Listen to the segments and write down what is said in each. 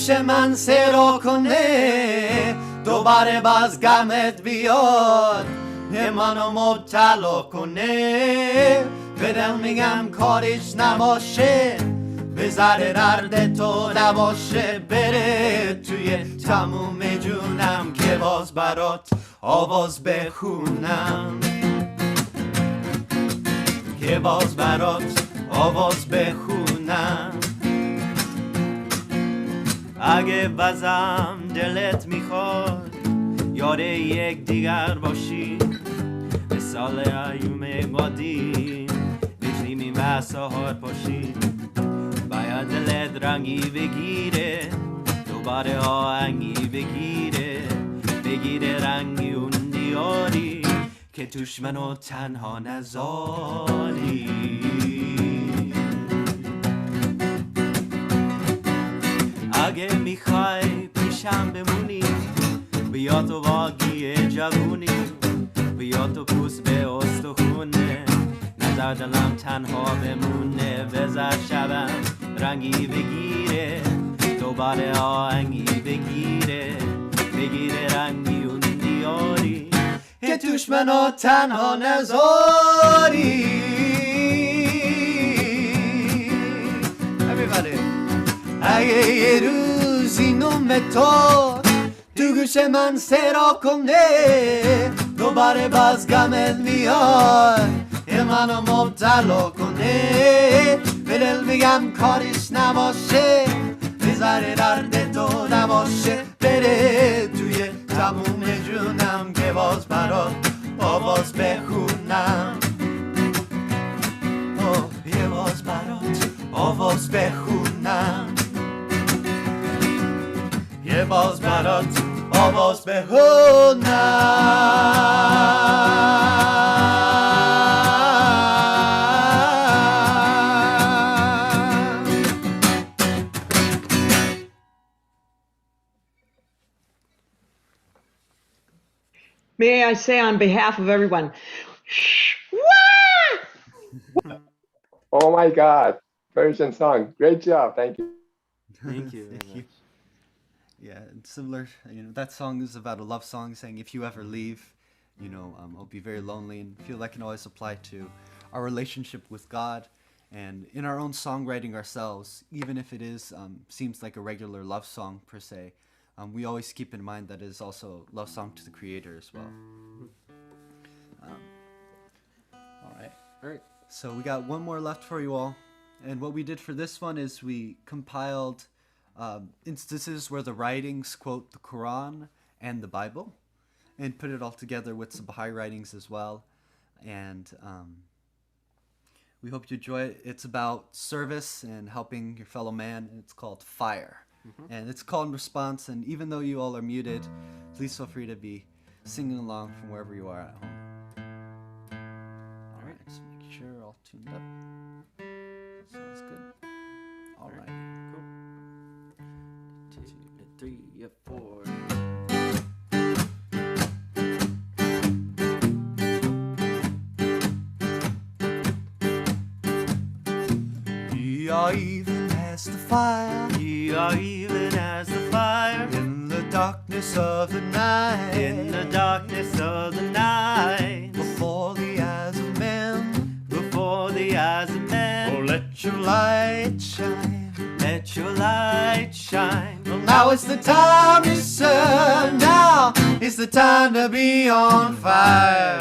گوش من سرا کنه دوباره باز غمت بیاد منو مبتلا کنه به دل میگم کارش نباشه بذاره درد تو نباشه بره توی تموم جونم که باز برات آواز بخونم که باز برات آواز بخونم اگه بازم دلت میخواد یاد یک دیگر باشی مثال ایوم قدیم بشنیمیم و سهار پاشی باید دلت رنگی بگیره دوباره آهنگی بگیره رنگی اون دیاری که توش منو تنها نذاری اگه میخوای پیشم بمونی بیا تو واقعی جوونی بیا تو پوست به استخونه نظر دلم تنها بمونه بذار شبم رنگی بگیره دوباره آهنگی بگیره رنگی اون دیاری که توش منو تنها نذاری Everybody اگه یه روزی نوم تو گوش من سرا کنه دوباره باز غمت میاد منو مبتلا کنه به دل میگم کارش نباشه بذاره درد تو نباشه بره توی تموم جونم که باز برات آواز بخونم یه باز برات آواز بخونم یه باز برات آواز بخونم May I say on behalf of everyone, Oh my God, Persian song. Great job. Thank you. Thank you. Yeah, it's similar. That song is about a love song saying if you ever leave, I'll be very lonely, and feel that can always apply to our relationship with God and in our own songwriting ourselves, even if it is seems like a regular love song per se. We always keep in mind that it is also a love song to the Creator as well. All right. So we got one more left for you all. And what we did for this one is we compiled instances where the writings quote the Quran and the Bible and put it all together with some Baha'i writings as well. And we hope you enjoy it. It's about service and helping your fellow man. And it's called Fire. Mm-hmm. And it's called in response. And even though you all are muted, please feel free to be singing along from wherever you are at home. All right, just make sure all tuned up. Sounds good. All right, cool. 2, 3, 4. You're even as the fire. You're even as the fire. In the darkness of the night. In the darkness of the night. Before the eyes of men. Before the eyes of men. Oh, let your light shine. Let your light shine. Well, now it's the time to serve. Now it's the time to be on fire.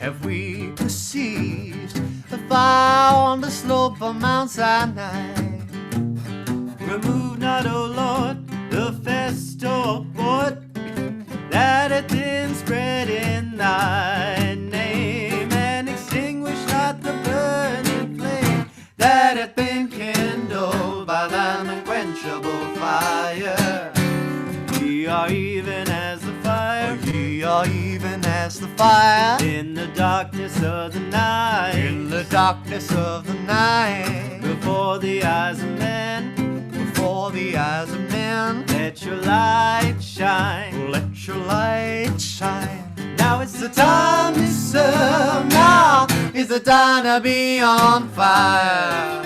Have we perceived the fire on the slope of Mount Sinai? Remove not, O Lord, the festal board that hath been spread in thy name, and extinguish not the burning flame that hath been kindled by thine unquenchable fire. Ye are even as the fire. Ye are even as the fire. In the darkness of the night. In the darkness of the night. Before the eyes of men. Before the eyes of men. Let your light shine. Let your light shine. Now it's the time to serve. Now is the time to be on fire.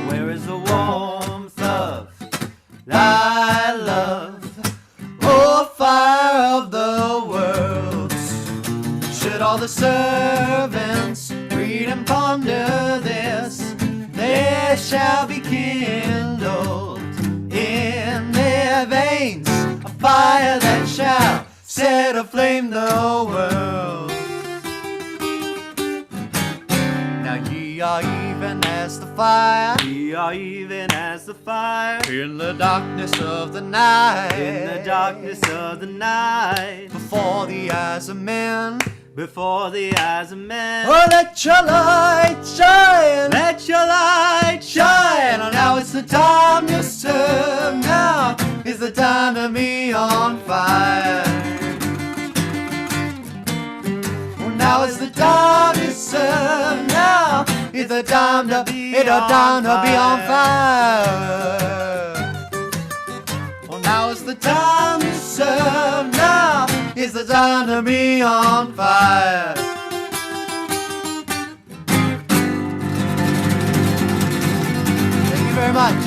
Where is the warmth of thy love, oh fire of the world? Should all the servants read and ponder this, there shall be kindled in their veins a fire that shall set aflame the world. Now ye are even as the fire, We are even as the fire in the darkness of the night, in the darkness of the night, before the eyes of men. before the eyes of men. Oh, let your light shine, Let your light shine. shine. Oh, now it's the time to serve. Now is the time to be on fire. Oh, now is the time to serve. Now is the time to be on fire. Oh, now is the time to serve. Now is the time to be on fire. Thank you very much.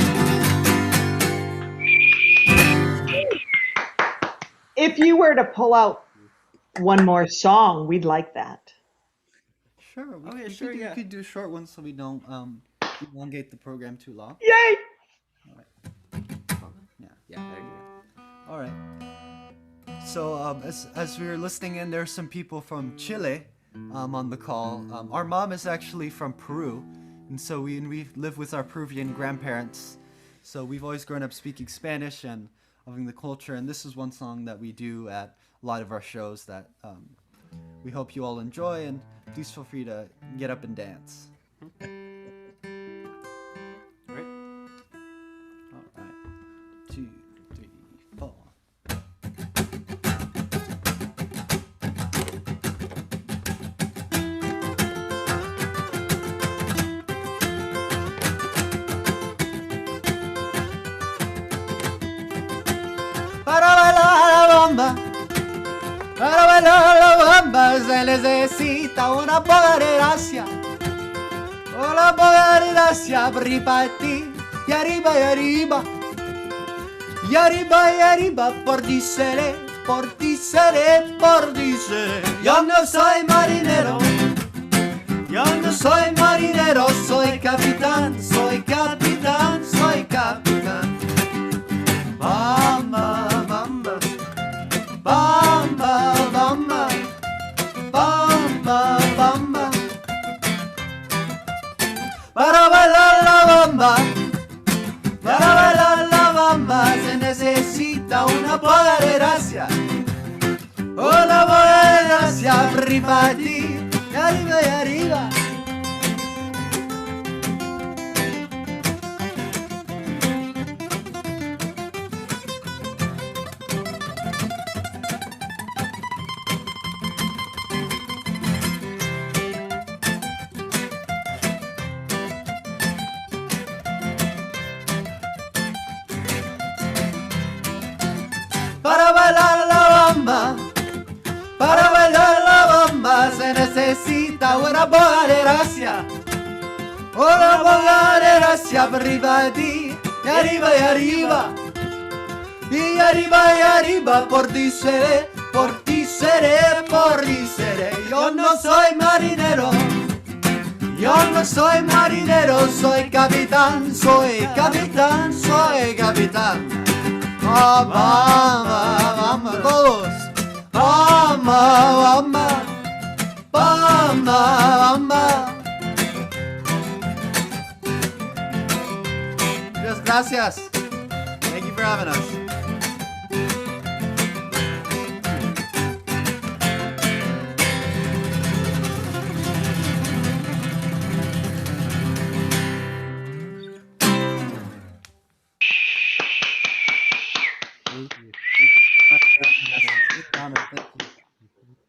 If you were to pull out one more song, we'd like that. Sure. Okay, sure, We yeah. could do short ones so we don't elongate the program too long. Yay! Yeah, there you go. All right. So as we were listening in, there's some people from Chile on the call. Our mom is actually from Peru, and so we live with our Peruvian grandparents. So we've always grown up speaking Spanish and loving the culture. And this is one song that we do at a lot of our shows that we hope you all enjoy. And please feel free to get up and dance. Right. All right. 2, 3, 4. Para bailar la bamba se necesita una poca de gracia, una poca de gracia per ripartir y arriba y arriba, y arriba y arriba por ti seré, por ti seré, por ti seré. Yo no soy marinero, yo no soy marinero, soy capitán, soy capitán, soy capitán. Bamba, bamba, bamba, bamba, bamba, bamba. Para bailar la bamba, para bailar la bamba se necesita una poca de gracia, una poca de gracia per ripartir y arriba y arriba. Para bailar la bamba, para bailar la bamba se necesita una poca de gracia, una poca de gracia per ripartir y arriba y arriba, y arriba y arriba por ti seré, por ti seré, por ti seré. Yo no soy marinero, yo no soy marinero, soy capitán, soy capitán, soy capitán. Ah, bamba, bamba, todos. Bamba, bamba, bamba, bamba. Muchas gracias. Thank you for having us.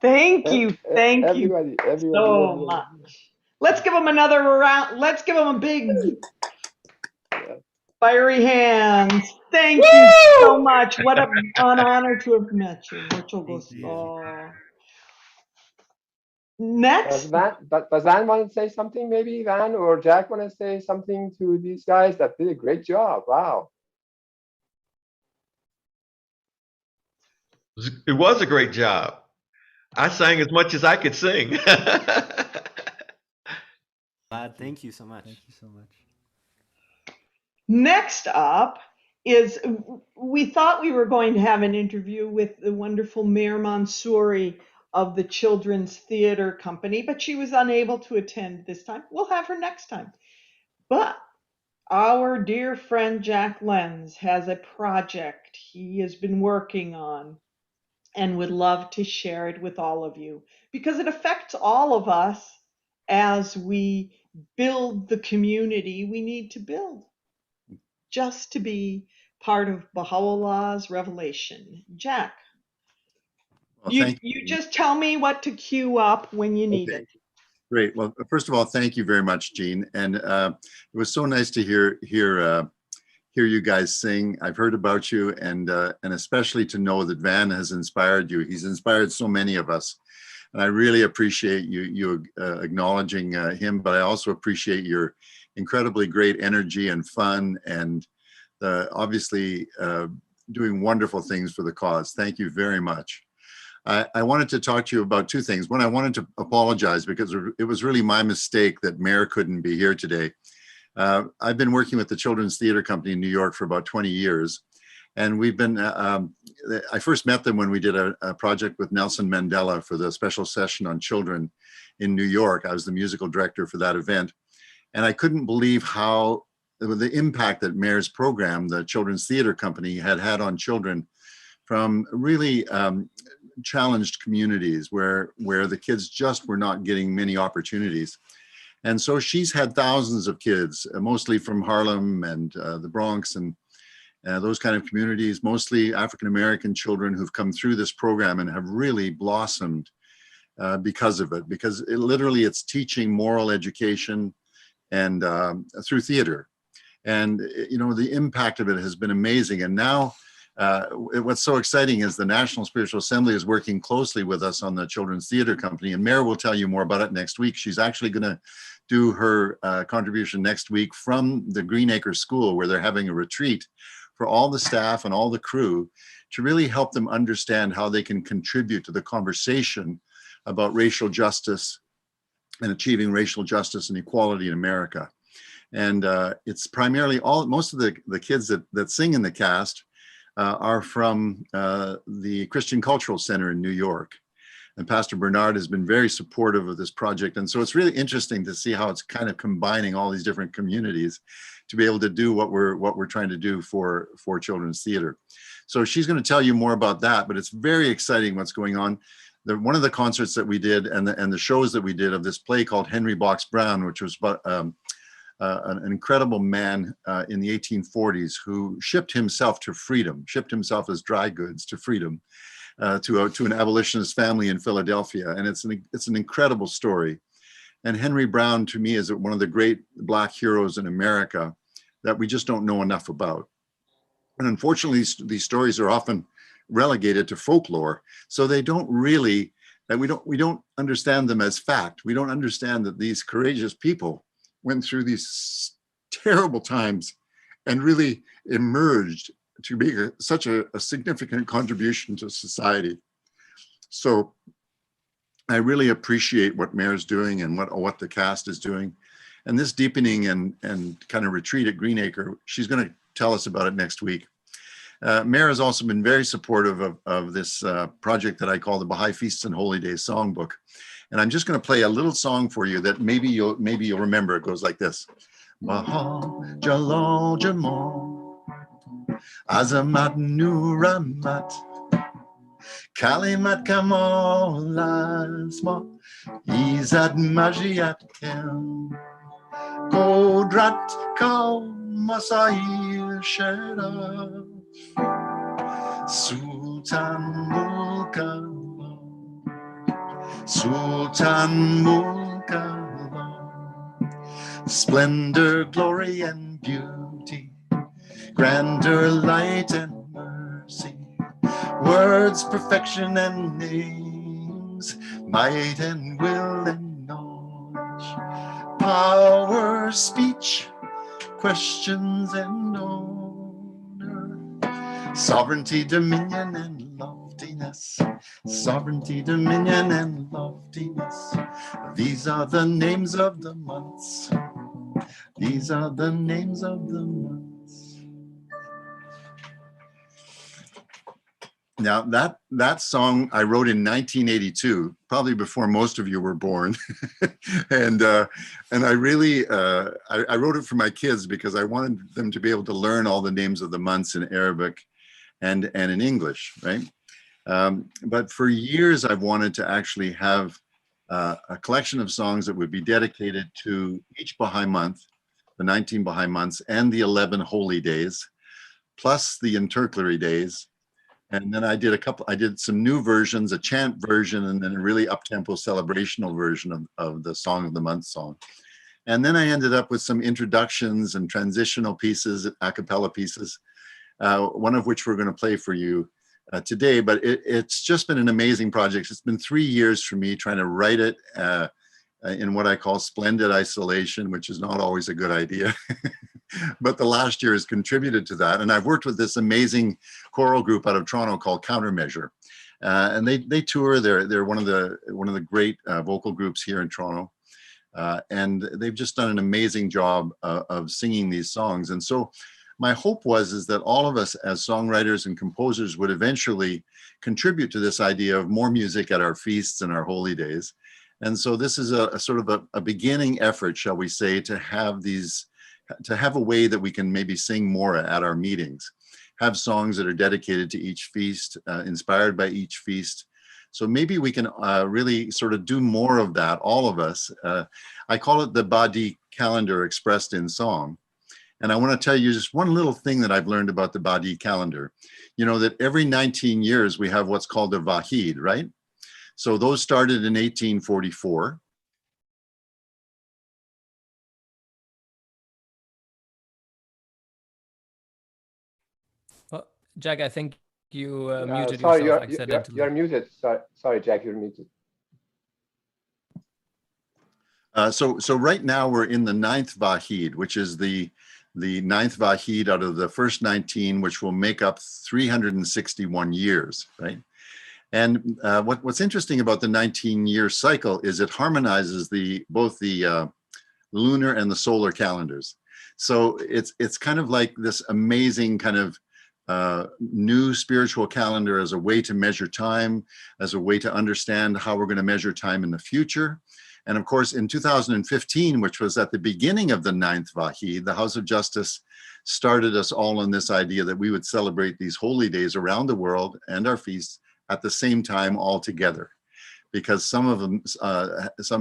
Thank you so Everybody. much. Let's give them another round. Let's give them a big fiery hands. Thank you so much. What an honor to have met you. Mucho gusto. Next, Does Van want to say something? Maybe Van or Jack want to say something to these guys that did a great job. Wow. It was a great job. I sang as much as I could sing. Thank you so much. Thank you so much. next up is we thought we were going to have an interview with the wonderful Mayor Mansouri of the Children's Theater Company, but she was unable to attend this time. We'll have her next time. But our dear friend Jack Lenz has a project he has been working on and would love to share it with all of you because it affects all of us as we build the community we need to build just to be part of Baha'u'llah's revelation. Jack, Well, you, thank you just tell me what to queue up when you need Okay. it. Great. Well, first of all, thank you very much, Jean. And it was so nice to hear you guys sing. I've heard about you, and especially to know that Van has inspired you. He's inspired so many of us, and I really appreciate you acknowledging him. But I also appreciate your incredibly great energy and fun, and obviously doing wonderful things for the cause. Thank you very much. I wanted to talk to you about two things. One, I wanted to apologize because it was really my mistake that Mayor couldn't be here today. I've been working with the Children's Theater Company in New York for about 20 years. And we've been, I first met them when we did a project with Nelson Mandela for the special session on children in New York. I was the musical director for that event. And I couldn't believe how the impact that Mayor's program, the Children's Theater Company, had on children from really challenged communities where the kids just were not getting many opportunities. And so she's had thousands of kids, mostly from Harlem and the Bronx and those kind of communities, mostly African-American children who've come through this program and have really blossomed because of it, because literally it's teaching moral education and through theater. And, you know, the impact of it has been amazing. And now what's so exciting is the National Spiritual Assembly is working closely with us on the Children's Theater Company, and Mare will tell you more about it next week. She's actually going to do her contribution next week from the Greenacre School, where they're having a retreat for all the staff and all the crew to really help them understand how they can contribute to the conversation about racial justice and achieving racial justice and equality in America. And it's primarily most of the kids that sing in the cast are from the Christian Cultural Center in New York. And Pastor Bernard has been very supportive of this project. And so it's really interesting to see how it's kind of combining all these different communities to be able to do what we're trying to do for children's theater. So she's going to tell you more about that, but it's very exciting what's going on. One of the concerts that we did and the shows that we did of this play called Henry Box Brown, which was about an incredible man in the 1840s who shipped himself to freedom, shipped himself as dry goods to freedom to an abolitionist family in Philadelphia. And it's an incredible story. And Henry Brown, to me, is one of the great Black heroes in America that we just don't know enough about. And unfortunately, these stories are often relegated to folklore. So they don't really, we don't understand them as fact. We don't understand that these courageous people went through these terrible times and really emerged to be such a significant contribution to society. So I really appreciate what Mayor's doing and what the cast is doing. And this deepening and kind of retreat at Greenacre, she's going to tell us about it next week. Mayor has also been very supportive of this project that I call the Baha'i Feasts and Holy Days Songbook. And I'm just going to play a little song for you that maybe you'll remember. It goes like this. Baha Jalal Jamal Azamat Nuramat Kalimat Kamal Asma Izad Majiat Kem Kodrat Kal Masail Sheraf Sultan Mulkallah, Sultan Mulkallah, splendor, glory, and beauty, grandeur, light, and mercy, words, perfection, and names, might and will and knowledge, power, speech, questions, and honor, sovereignty, dominion, and loftiness, sovereignty, dominion, and loftiness. These are the names of the months. These are the names of the months. Now that song I wrote in 1982, probably before most of you were born, and I really I wrote it for my kids because I wanted them to be able to learn all the names of the months in Arabic and in English, right? But for years I've wanted to actually have a collection of songs that would be dedicated to each Baha'i month, the 19 Baha'i months, and the 11 holy days, plus the intercalary days. And then I did some new versions, a chant version, and then a really up-tempo celebrational version of the Song of the Month song. And then I ended up with some introductions and transitional pieces, a cappella pieces, one of which we're going to play for you today. But it's just been an amazing project. It's been 3 years for me trying to write it in what I call splendid isolation, which is not always a good idea. But the last year has contributed to that. And I've worked with this amazing choral group out of Toronto called Countermeasure. And they tour. They're one of the great vocal groups here in Toronto. And they've just done an amazing job of singing these songs. And so my hope is that all of us as songwriters and composers would eventually contribute to this idea of more music at our feasts and our holy days. And so this is a sort of a beginning effort, shall we say, to have a way that we can maybe sing more at our meetings, have songs that are dedicated to each feast, inspired by each feast. So maybe we can really sort of do more of that, all of us. I call it the Baha'i calendar expressed in song. And I want to tell you just one little thing that I've learned about the Baha'i calendar. You know that every 19 years we have what's called a Vahid, right? So those started in 1844. Jack, I think you muted sorry, yourself accidentally. You're muted. Sorry, Jack, you're muted. So right now we're in the 9th Vahid, which is the 9th Vahid out of the first 19, which will make up 361 years, right? And what's interesting about the 19-year cycle is it harmonizes both the lunar and the solar calendars. So it's kind of like this amazing kind of new spiritual calendar as a way to measure time, as a way to understand how we're going to measure time in the future. And of course, in 2015, which was at the beginning of the 9th Vahid, the House of Justice started us all on this idea that we would celebrate these holy days around the world and our feasts at the same time all together. Because some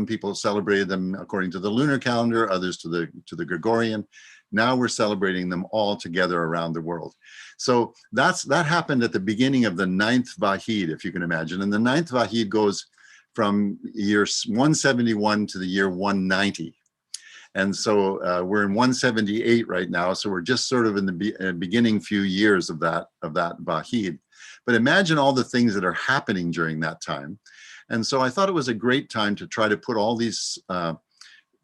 people celebrated them according to the lunar calendar, others to the Gregorian. Now we're celebrating them all together around the world. So that happened at the beginning of the 9th Vahid, if you can imagine. And the 9th Vahid goes from year 171 to the year 190. And so we're in 178 right now. So we're just sort of in the beginning few years of that Vahid. But imagine all the things that are happening during that time. And so I thought it was a great time to try to put all these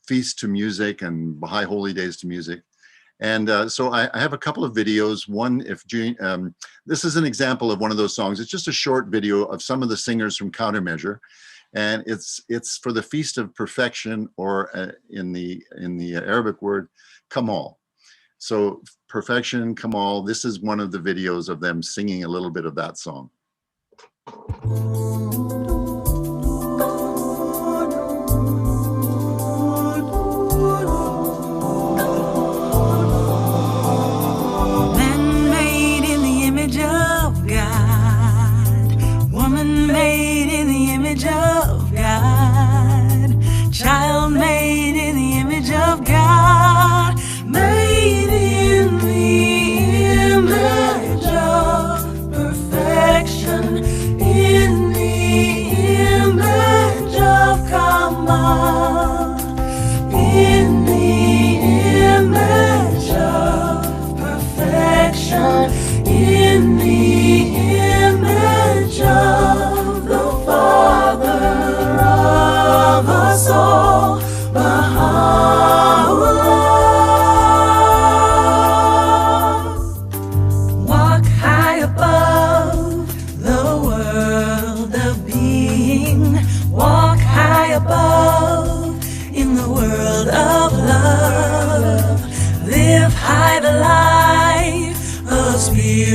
feasts to music and Baha'i holy days to music. And so I have a couple of videos. One, this is an example of one of those songs. It's just a short video of some of the singers from Countermeasure. And it's for the Feast of Perfection, or in the Arabic word, Kamal. So Perfection, Kamal, this is one of the videos of them singing a little bit of that song. Child made in the image of God, made in the image of perfection.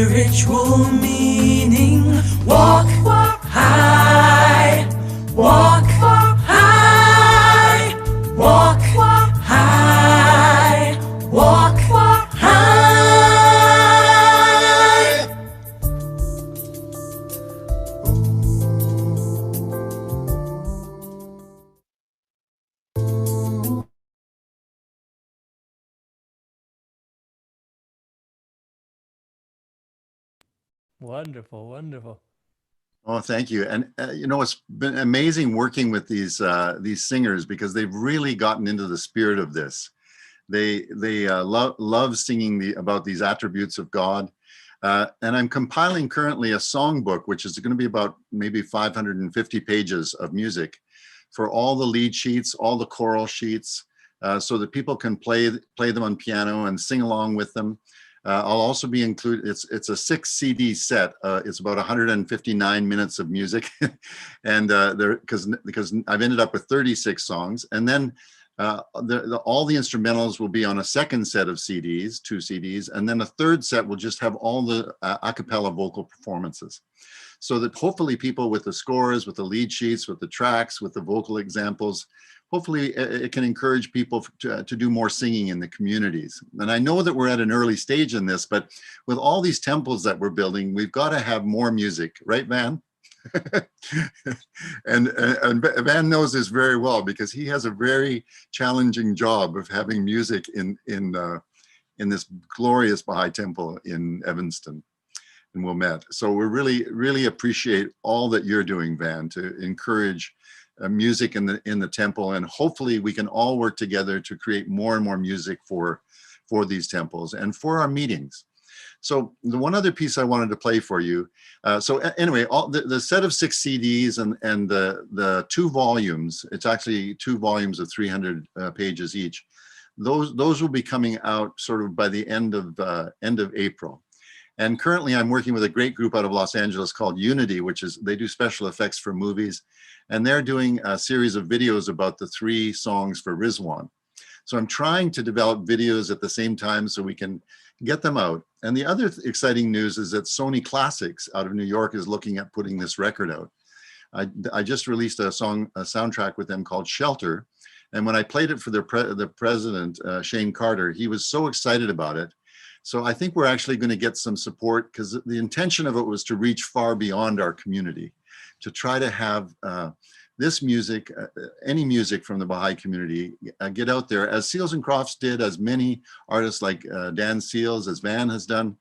spiritual meaning. Walk, walk high, walk, walk high, walk, walk high, walk, walk high. Wonderful, wonderful. Oh, thank you. And it's been amazing working with these singers because they've really gotten into the spirit of this. They love singing about these attributes of God. And I'm compiling currently a songbook, which is going to be about maybe 550 pages of music for all the lead sheets, all the choral sheets, so that people can play them on piano and sing along with them. I'll also be included. It's a 6 CD set. It's about 159 minutes of music, and because I've ended up with 36 songs, and then all the instrumentals will be on a second set of CDs, 2 CDs, and then a third set will just have all the a cappella vocal performances, so that hopefully people with the scores, with the lead sheets, with the tracks, with the vocal examples, hopefully it can encourage people to do more singing in the communities. And I know that we're at an early stage in this, but with all these temples that we're building, we've got to have more music, right, Van? and Van knows this very well because he has a very challenging job of having music in this glorious Baha'i temple in Evanston and Wilmette. So we really appreciate all that you're doing, Van, to encourage music in the temple, and hopefully we can all work together to create more and more music for these temples and for our meetings. So the one other piece I wanted to play for you. So anyway, the set of 6 CDs and the 2 volumes. It's actually 2 volumes of 300 pages each. Those will be coming out sort of by the end of April. And currently I'm working with a great group out of Los Angeles called Unity, they do special effects for movies. And they're doing a series of videos about the 3 songs for Rizwan. So I'm trying to develop videos at the same time so we can get them out. And the other exciting news is that Sony Classics out of New York is looking at putting this record out. I just released a soundtrack with them called Shelter. And when I played it for the president, Shane Carter, he was so excited about it. So I think we're actually going to get some support, because the intention of it was to reach far beyond our community, to try to have this music, any music from the Baha'i community, get out there, as Seals and Crofts did, as many artists like Dan Seals, as Van has done.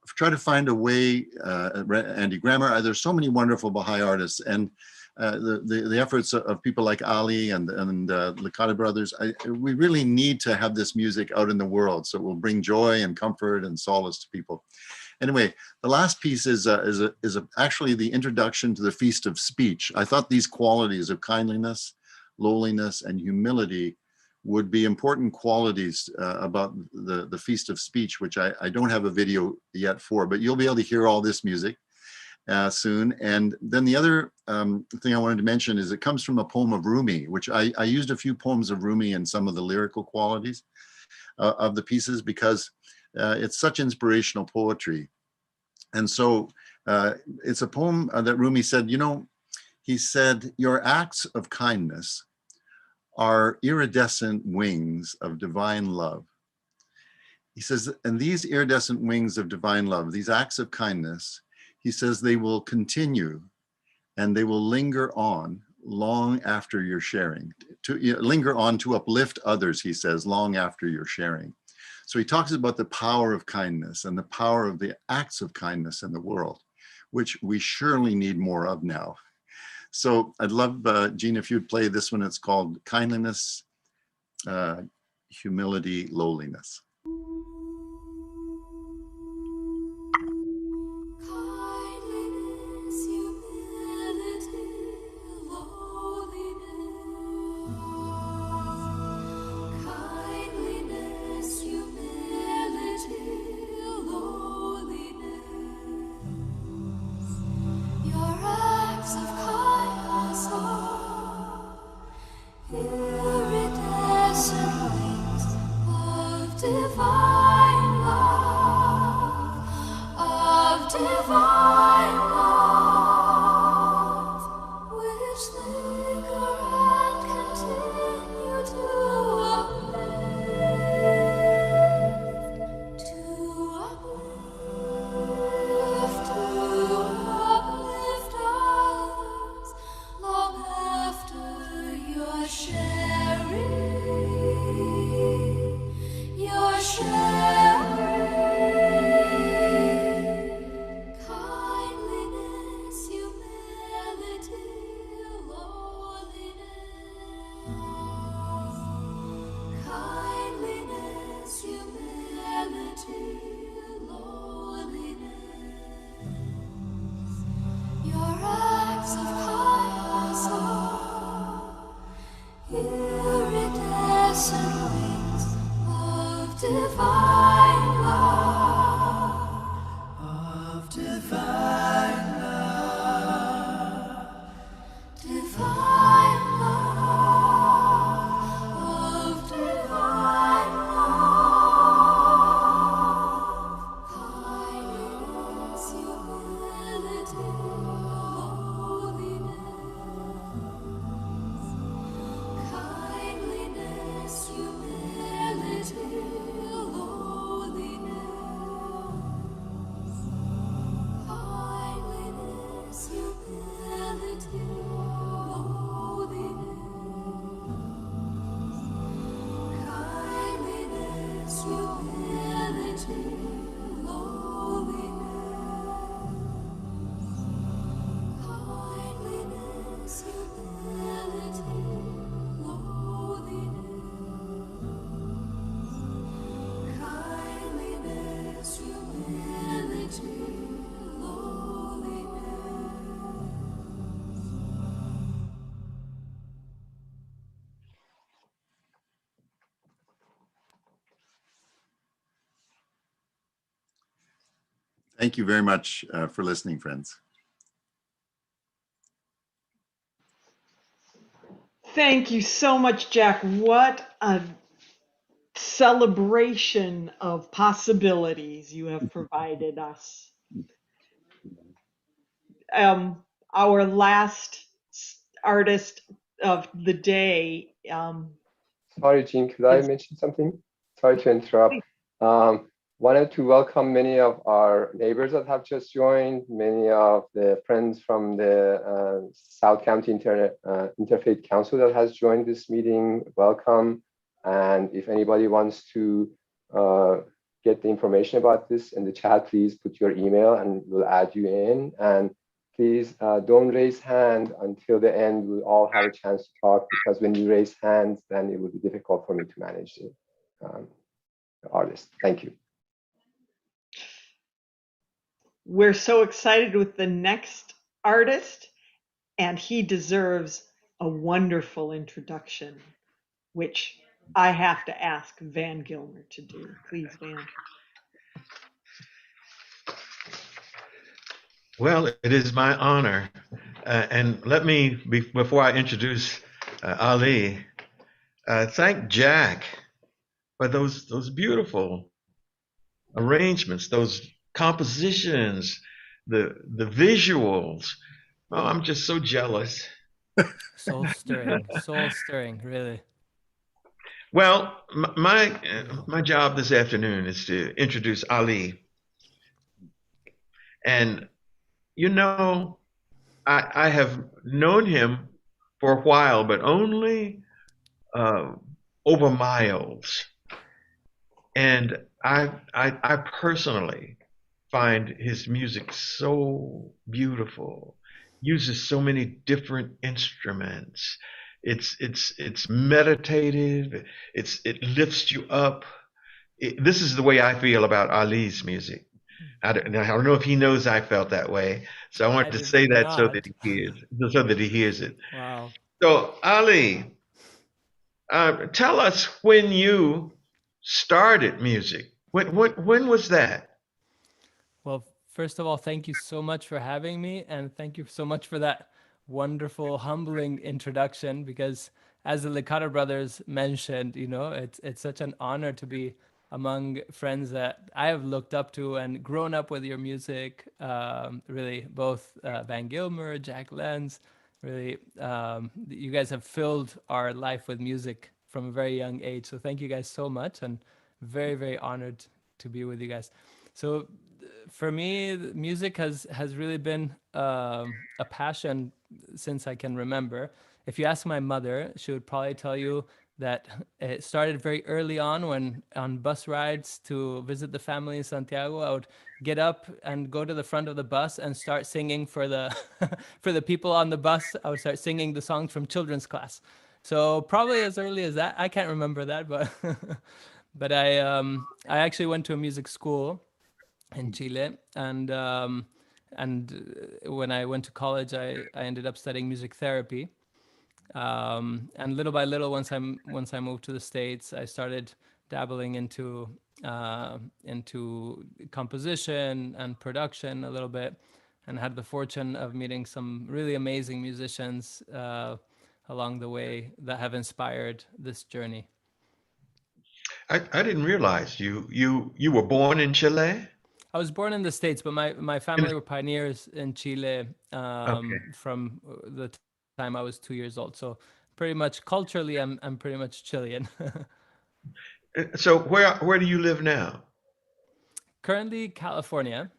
Try to find a way, Andy Grammer, there's so many wonderful Baha'i artists, and the efforts of people like Ali and Licata brothers. We really need to have this music out in the world, so it will bring joy and comfort and solace to people. Anyway, the last piece is actually the introduction to the Feast of Speech. I thought these qualities of kindliness, lowliness, and humility would be important qualities about the Feast of Speech, which I don't have a video yet for, but you'll be able to hear all this music soon. And then the other thing I wanted to mention is it comes from a poem of Rumi, which I used a few poems of Rumi in some of the lyrical qualities of the pieces, because it's such inspirational poetry. And so it's a poem that Rumi said, he said, "Your acts of kindness are iridescent wings of divine love." He says, and these iridescent wings of divine love, these acts of kindness, he says, they will continue and they will linger on long after you're sharing, linger on to uplift others, he says, long after you're sharing. So he talks about the power of kindness and the power of the acts of kindness in the world, which we surely need more of now. So I'd love, Jean, if you'd play this one. It's called Kindliness, Humility, Lowliness. Iridescent wings of divine Kindliness, humility, lowliness. Kindliness, humility, lowliness. Your acts of kindness are iridescent wings of divine love, of divine love, divine love, of divine love. Kindness, humility, lowliness. Kindliness, humility, lowliness. Kindliness, humility, lowliness. Kindliness, humility, lowliness. Kindliness, humility, lowliness. Kindliness, humility, Thank you very much for listening, friends. Thank you so much, Jack. What a celebration of possibilities you have provided us. Our last artist of the day. Sorry, Jean, could I mention something? Sorry to interrupt. Wanted to welcome many of our neighbors that have just joined, many of the friends from the South County Interfaith Council that has joined this meeting. Welcome. And if anybody wants to get the information about this in the chat, please put your email and we'll add you in. And please don't raise hand until the end. We'll all have a chance to talk, because when you raise hands, then it will be difficult for me to manage the artist. Thank you. We're so excited with the next artist, and he deserves a wonderful introduction, which I have to ask Van Gilmer to do. Please, Van. Well, it is my honor. And let me, before I introduce Ali, thank Jack for those beautiful arrangements, those compositions, the visuals. Oh, I'm just so jealous. Soul stirring, really. Well, my job this afternoon is to introduce Ali. And you know, I have known him for a while, but only over miles. And I personally find his music so beautiful. Uses so many different instruments. It's meditative. It lifts you up. This is the way I feel about Ali's music. I don't know if he knows I felt that way, so I wanted to say that so that he hears it. Wow. So Ali, tell us when you started music. When was that? Well, first of all, thank you so much for having me, and thank you so much for that wonderful, humbling introduction, because as the Licata brothers mentioned, you know, it's such an honor to be among friends that I have looked up to and grown up with your music. Really, both Van Gilmer, Jack Lenz, really, you guys have filled our life with music from a very young age. So thank you guys so much, and very, very honored to be with you guys. So for me, music has really been a passion since I can remember. If you ask my mother, she would probably tell you that it started very early on when on bus rides to visit the family in Santiago, I would get up and go to the front of the bus and start singing for the for the people on the bus. I would start singing the songs from children's class. So probably as early as that. I can't remember that, but but I actually went to a music school in Chile, and when I went to college, I ended up studying music therapy. And little by little, once I moved to the States, I started dabbling into composition and production a little bit, and had the fortune of meeting some really amazing musicians along the way that have inspired this journey. I didn't realize you were born in Chile. I was born in the States, but my family were pioneers in Chile Okay. from the time I was 2 years old. So pretty much culturally, I'm pretty much Chilean. So where do you live now? Currently, California.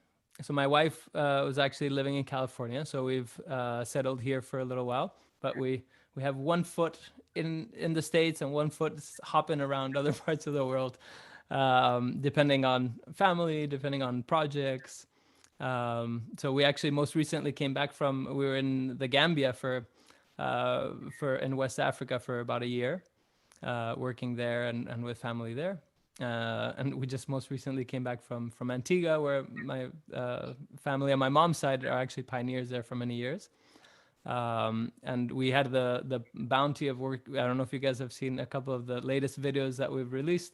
So my wife was actually living in California, so we've settled here for a little while. But we have one foot in the States and one foot hopping around other parts of the world, depending on family, depending on projects. So we actually most recently came back we were in the Gambia for in West Africa for about a year, working there and with family there. And we just most recently came back from Antigua, where my family on my mom's side are actually pioneers there for many years. And we had the bounty of work. I don't know if you guys have seen a couple of the latest videos that we've released.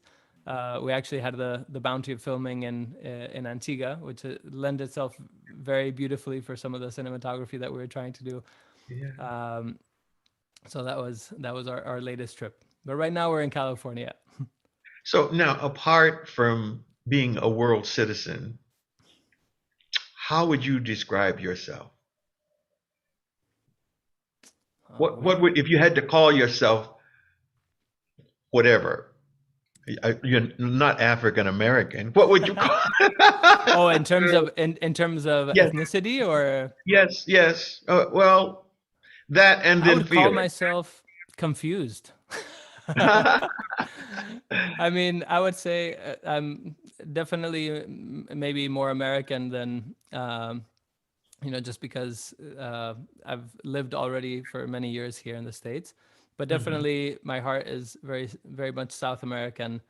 We actually had the bounty of filming in Antigua, which lent itself very beautifully for some of the cinematography that we were trying to do. Yeah. So that was our latest trip. But right now we're in California. So now, apart from being a world citizen, how would you describe yourself? What would, if you had to call yourself whatever? You're not African American. What would you call? Oh, in terms of Yes, ethnicity, or yes. Well, that and I then would call feeling. myself confused. I mean, I would say I'm definitely maybe more American than just because I've lived already for many years here in the States. But definitely, my heart is very, very much South American.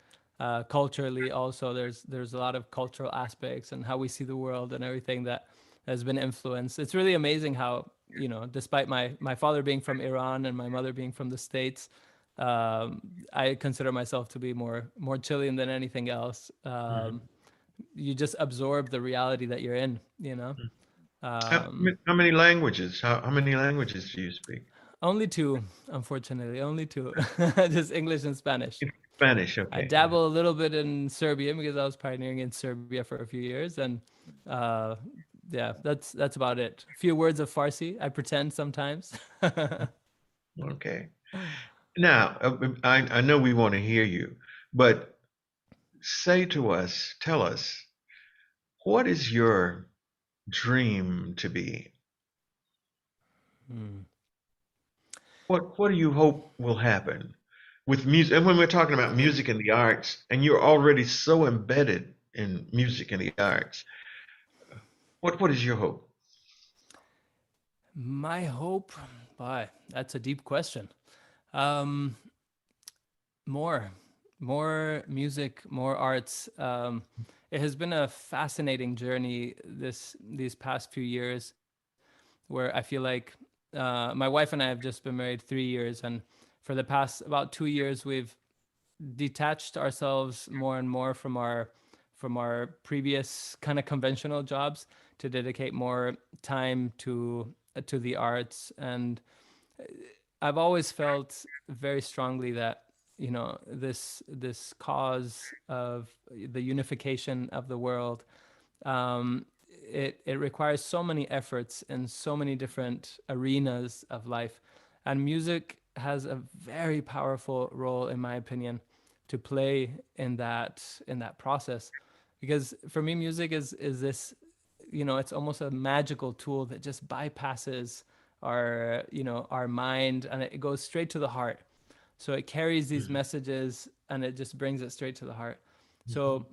Culturally, also, there's a lot of cultural aspects and how we see the world and everything that has been influenced. It's really amazing how, despite my father being from Iran and my mother being from the States, I consider myself to be more Chilean than anything else. You just absorb the reality that you're in, How many languages? How many languages do you speak? Only two, unfortunately, only two. Just English and Spanish. Spanish, I okay. dabble a little bit in Serbian because I was pioneering in Serbia for a few years, and yeah, that's about it. A few words of Farsi. I pretend sometimes. Okay. Now, I know we want to hear you, but tell us, what is your dream to be? Hmm. What do you hope will happen with music? And when we're talking about music and the arts, and you're already so embedded in music and the arts, what is your hope? My hope, boy, that's a deep question. Um, more music, more arts. It has been a fascinating journey these past few years, where I feel like my wife and I have just been married 3 years, and for the past about 2 years, we've detached ourselves more and more from our previous kind of conventional jobs to dedicate more time to the arts. And I've always felt very strongly that this cause of the unification of the world, it requires so many efforts in so many different arenas of life, and music has a very powerful role, in my opinion, to play in that process. Because for me, music is this, it's almost a magical tool that just bypasses our mind, and it goes straight to the heart. So it carries these messages and it just brings it straight to the heart. So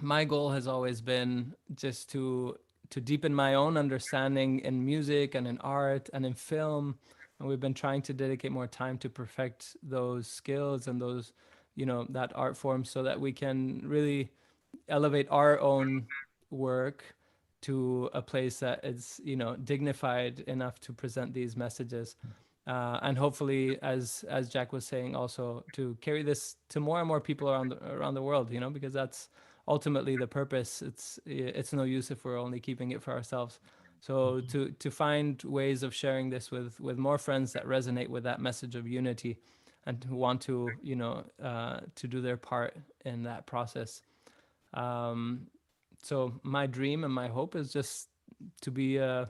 my goal has always been just to deepen my own understanding in music and in art and in film. And we've been trying to dedicate more time to perfect those skills and those, that art form, so that we can really elevate our own work to a place that is, dignified enough to present these messages. And hopefully, as Jack was saying, also to carry this to more and more people around the world, because that's ultimately the purpose. It's no use if we're only keeping it for ourselves. So to find ways of sharing this with more friends that resonate with that message of unity, and who want to to do their part in that process. So my dream and my hope is just to be a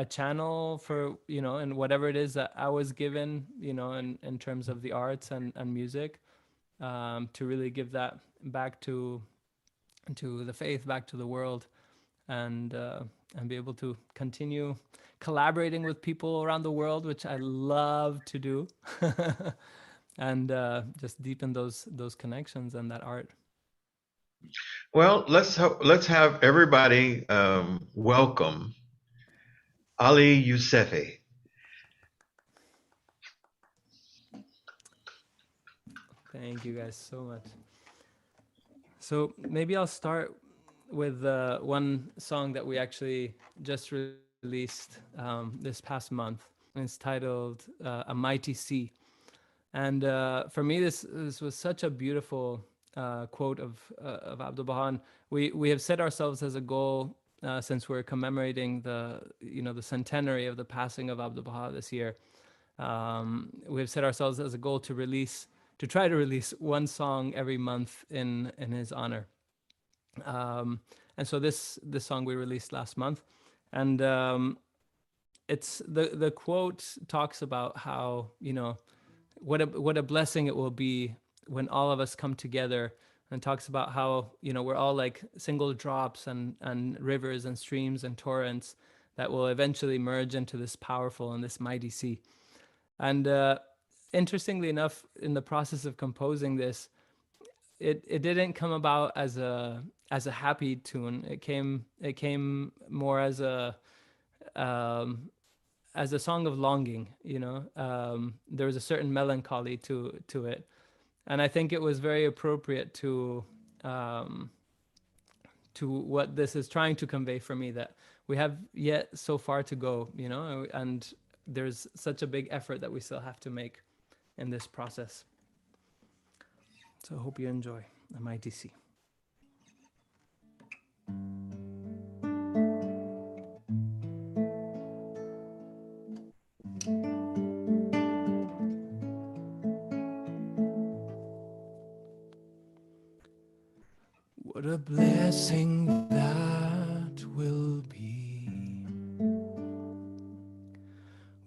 channel for, and whatever it is that I was given, in terms of the arts and music, to really give that back to the faith, back to the world, and be able to continue collaborating with people around the world, which I love to do, and just deepen those connections and that art. Well, let's have everybody welcome Ali Youssefi. Thank you guys so much. So maybe I'll start with one song that we actually just released this past month. It's titled "A Mighty Sea," and for me, this was such a beautiful quote of Abdul Baha. We have set ourselves as a goal, since we're commemorating the centenary of the passing of Abdul Baha this year. We have set ourselves as a goal to try to release one song every month in his honor. And so this song we released last month, and it's the quote talks about how, what a blessing it will be when all of us come together, and talks about how, we're all like single drops and rivers and streams and torrents that will eventually merge into this powerful and this mighty sea. And interestingly enough, in the process of composing this, it didn't come about as a happy tune. It came more as a song of longing. There was a certain melancholy to it, and I think it was very appropriate to what this is trying to convey for me, that we have yet so far to go, and there's such a big effort that we still have to make in this process. So I hope you enjoy A Mighty Sea. What a blessing that will be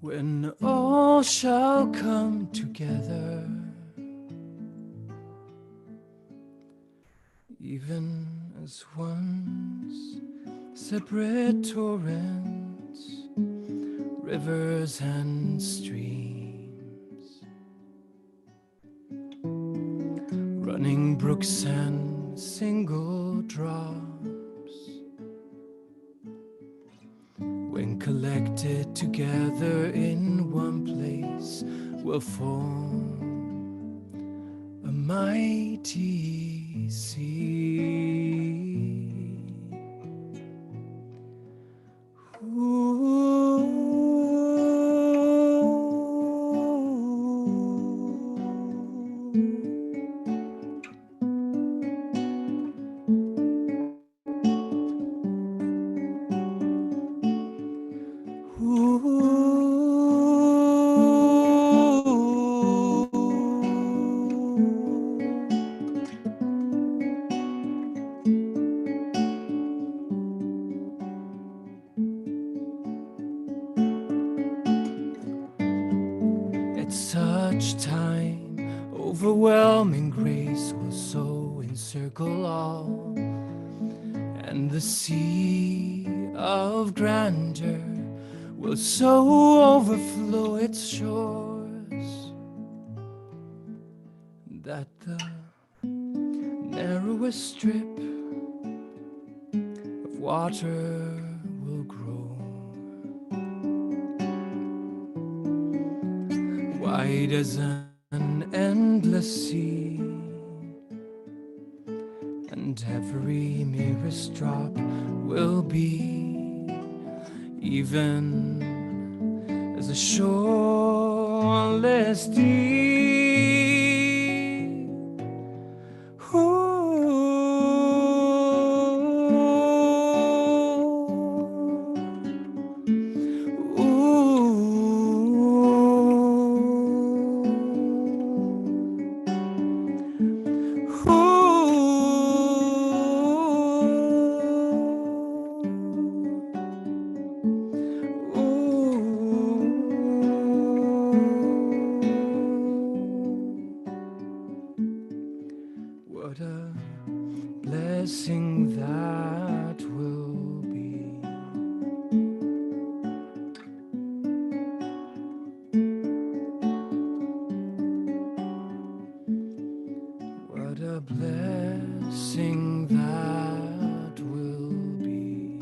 when all shall come together, even as once separate torrents, rivers and streams, running brooks and single drops, when collected together in one place, will form a mighty sea. At such time, overwhelming grace will so encircle all, and the sea of grandeur will so overflow its shores, a strip of water will grow, wide as an endless sea, and every merest drop will be even as a shoreless deep. What a blessing that will be. What a blessing that will be.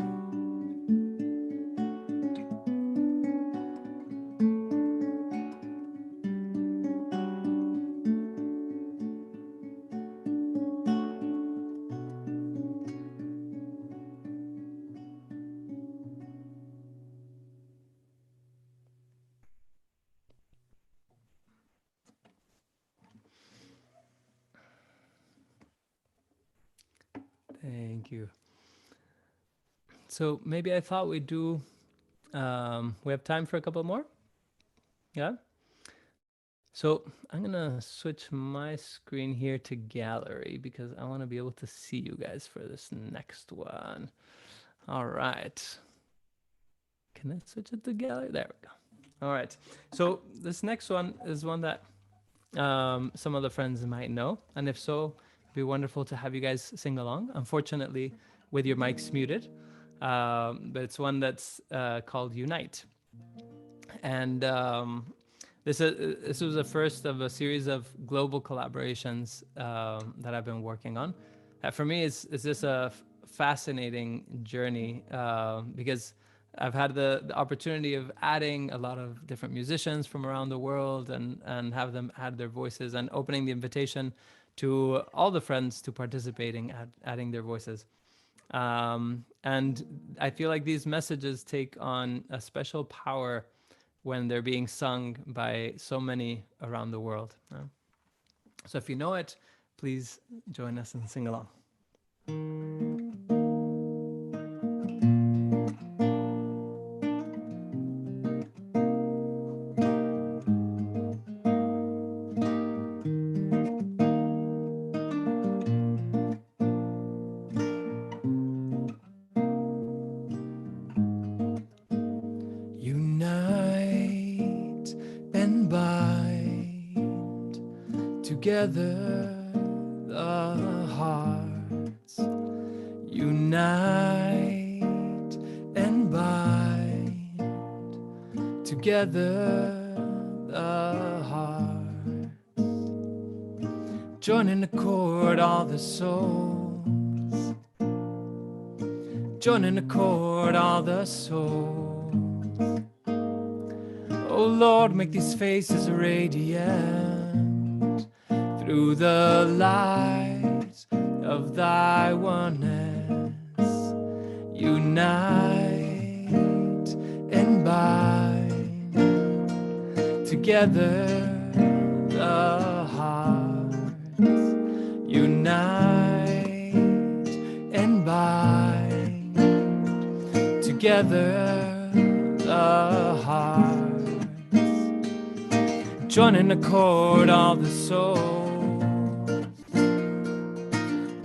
Thank you. So maybe I thought we'd do, we have time for a couple more? Yeah? So I'm gonna switch my screen here to gallery because I wanna be able to see you guys for this next one. All right. Can I switch it to gallery? There we go. All right. So this next one is one that some of the friends might know. And if so, it'd be wonderful to have you guys sing along. Unfortunately, with your mics muted. But it's one that's called Unite. And this was the first of a series of global collaborations that I've been working on. For me, it's just a fascinating journey because I've had the opportunity of adding a lot of different musicians from around the world and have them add their voices and opening the invitation to all the friends to participating at adding their voices. And I feel like these messages take on a special power when they're being sung by so many around the world. So if you know it, please join us and sing along. Unite and bind together the hearts. Unite and bind together the hearts. Join in accord all the souls. Join in accord all the souls. Oh Lord, make these faces radiant through the light of thy oneness. Unite and bind together the hearts. Unite and bind together the hearts. Join in accord all the souls.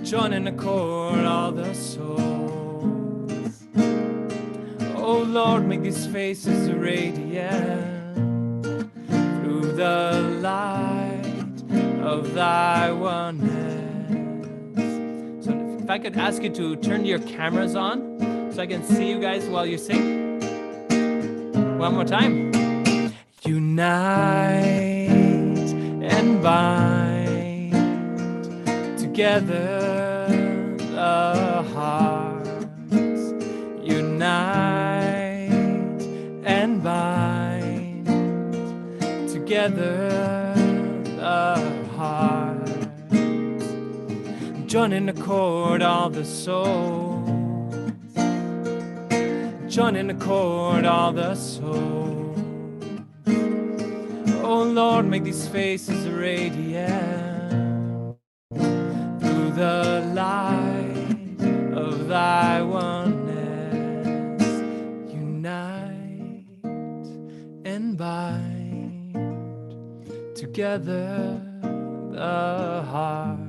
Join in accord all the souls. Oh Lord, make these faces radiant through the light of thy oneness. So if I could ask you to turn your cameras on so I can see you guys while you sing. One more time. Unite and bind together joining accord all the souls, joining accord all the souls. Oh Lord, make these faces radiant through the light of thy oneness. Unite and bind together the hearts.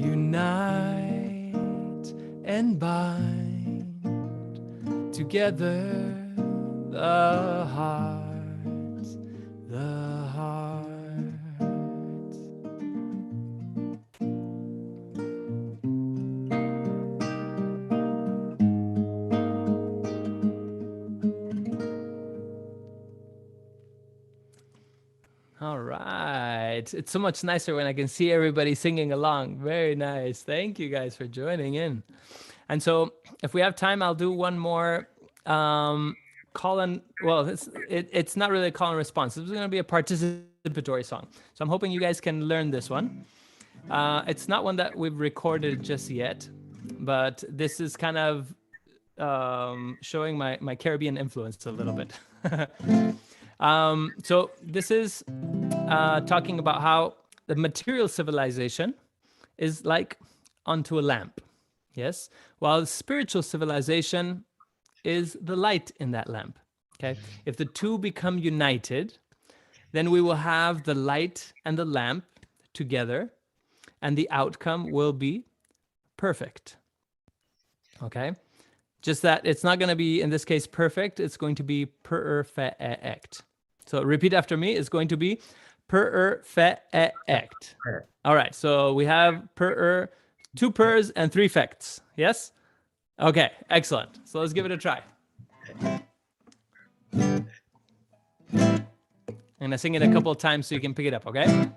Unite and bind together the hearts, the hearts. All right. It's so much nicer when I can see everybody singing along. Very nice. Thank you guys for joining in. And so if we have time, I'll do one more call and, well, it's not really a call and response. This is going to be a participatory song. So I'm hoping you guys can learn this one. It's not one that we've recorded just yet, but this is kind of showing my Caribbean influence a little bit. So this is talking about how the material civilization is like unto a lamp. Yes, while spiritual civilization is the light in that lamp. Okay, if the two become united, then we will have the light and the lamp together, and the outcome will be perfect. Okay, just that it's not going to be, in this case, perfect. It's going to be perfect. So repeat after me. It's going to be perfect. All right. So we have two pers and three fects. Yes? Okay, excellent. So let's give it a try. And I sing it a couple of times so you can pick it up, okay?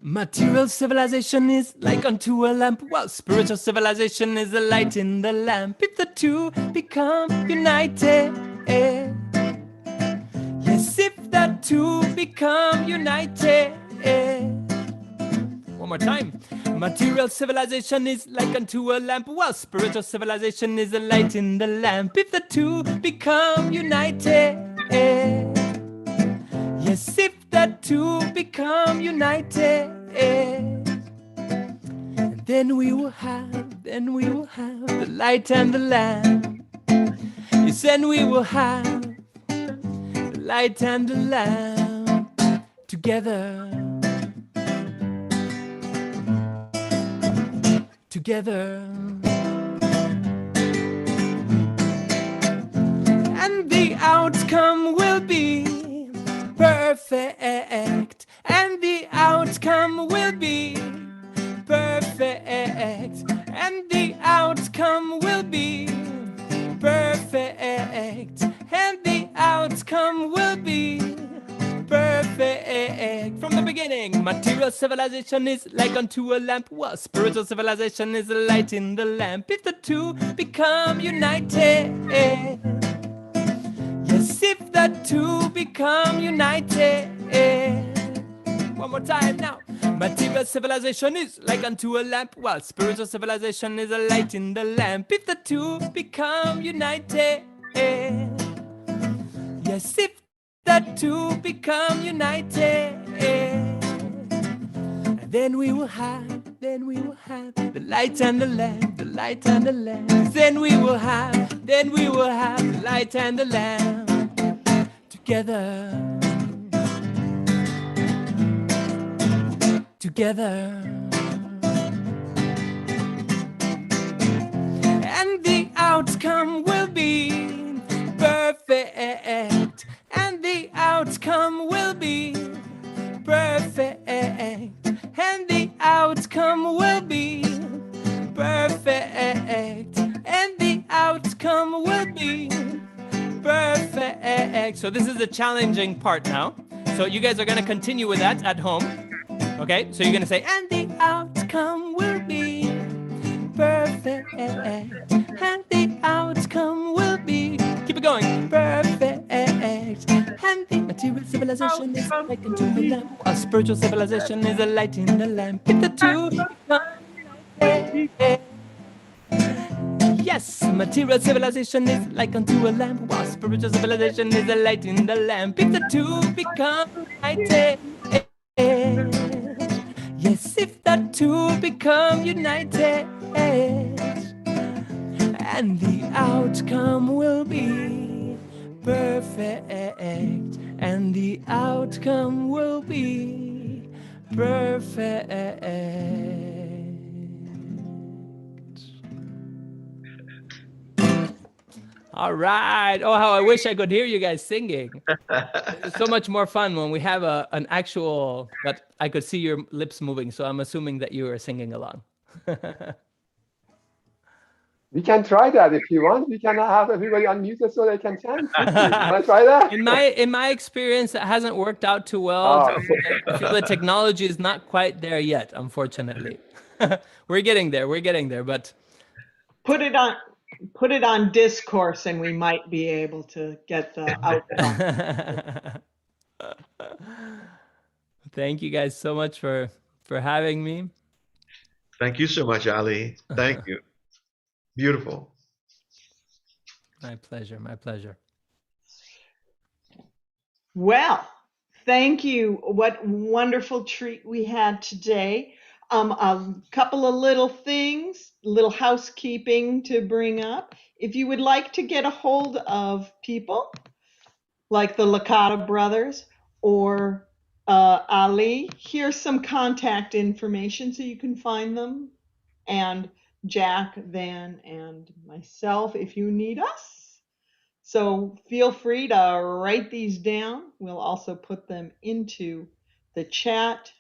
Material civilization is like unto a lamp, while spiritual civilization is the light in the lamp. If the two become united, yes, if the two become united. One more time. Material civilization is like unto a lamp, while spiritual civilization is the light in the lamp. If the two become united, yes, if the two become united, and then we will have the light and the lamp. Yes, then we will have the light and the lamp together. Together. And the outcome will be perfect. And the outcome will be perfect. And the outcome will be perfect. And the outcome will be perfect. From the beginning, material civilization is like unto a lamp, while spiritual civilization is the light in the lamp. If the two become united, yes, if the two become united. One more time now. Material civilization is like unto a lamp, while spiritual civilization is a light in the lamp. If the two become united, yes, if the two become united, then we will have the light and the lamp, the light and the lamp. Then we will have the light and the lamp together. Together. And the outcome will be perfect. And the outcome will be perfect. And the outcome will be perfect. And the outcome will be perfect. So this is the challenging part now. So you guys are going to continue with that at home. Okay, so you're going to say, and the outcome will be perfect. And the outcome will be, keep it going, perfect. And And the material civilization is like unto a lamp. A spiritual civilization is a light in the lamp. If the two become united. Yes, material civilization is like unto a lamp, while spiritual civilization is a light in the lamp. If the two become united. Yes, if the two become united, and the outcome will be perfect, and the outcome will be perfect. All right. Oh, how I wish I could hear you guys singing. It's so much more fun when we have an actual, but I could see your lips moving. So I'm assuming that you were singing along. We can try that if you want. We can have everybody unmuted so they can chant. Want to try that? In my experience, it hasn't worked out too well. Oh. I feel the technology is not quite there yet, unfortunately. We're getting there. We're getting there, but Put it on discourse and we might be able to get the outcome. Thank you guys so much for having me. Thank you so much, Ali. Thank you. Beautiful. My pleasure. My pleasure. Well, thank you. What wonderful treat we had today. A couple of little things, little housekeeping to bring up. If you would like to get a hold of people like the Licata brothers or Ali, here's some contact information so you can find them. And Jack, Van, and myself if you need us. So feel free to write these down. We'll also put them into the chat.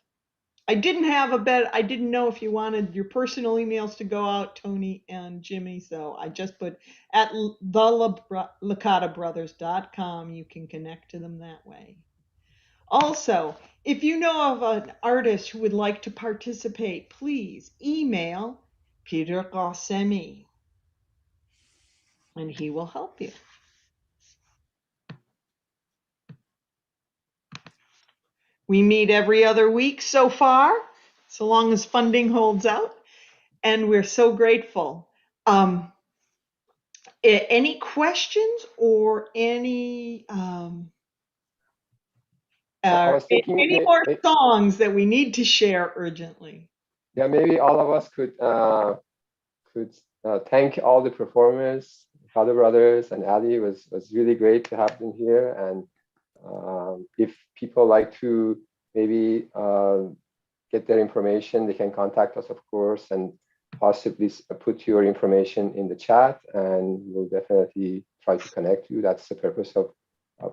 I didn't know if you wanted your personal emails to go out, Tony and Jimmy, so I just put at thelicata.brothers.com. You can connect to them that way. Also, if you know of an artist who would like to participate, please email Peter Qassemi, and he will help you. We meet every other week so far, so long as funding holds out, and we're so grateful. Any questions or any more songs that we need to share urgently? Yeah, maybe all of us could thank all the performers, Father Brothers and Ali. It was really great to have them here. And if people like to maybe get their information, they can contact us, of course, and possibly put your information in the chat, and we'll definitely try to connect you. That's the purpose of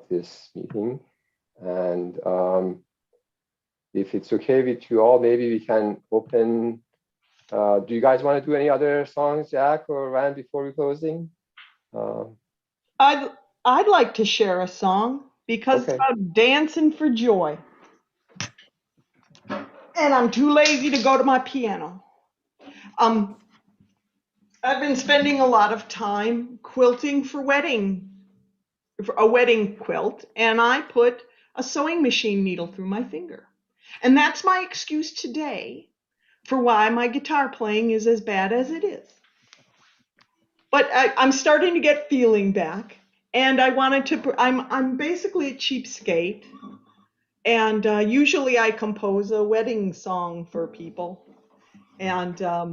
this meeting. And if it's okay with you all, maybe we can open. Do you guys want to do any other songs, Jack or Rand, before we closing? I'd like to share a song because it's about dancing for joy. And I'm too lazy to go to my piano. I've been spending a lot of time quilting for a wedding quilt, and I put a sewing machine needle through my finger. And that's my excuse today for why my guitar playing is as bad as it is. But I'm starting to get feeling back, and I wanted to. I'm basically a cheapskate, and usually I compose a wedding song for people, and I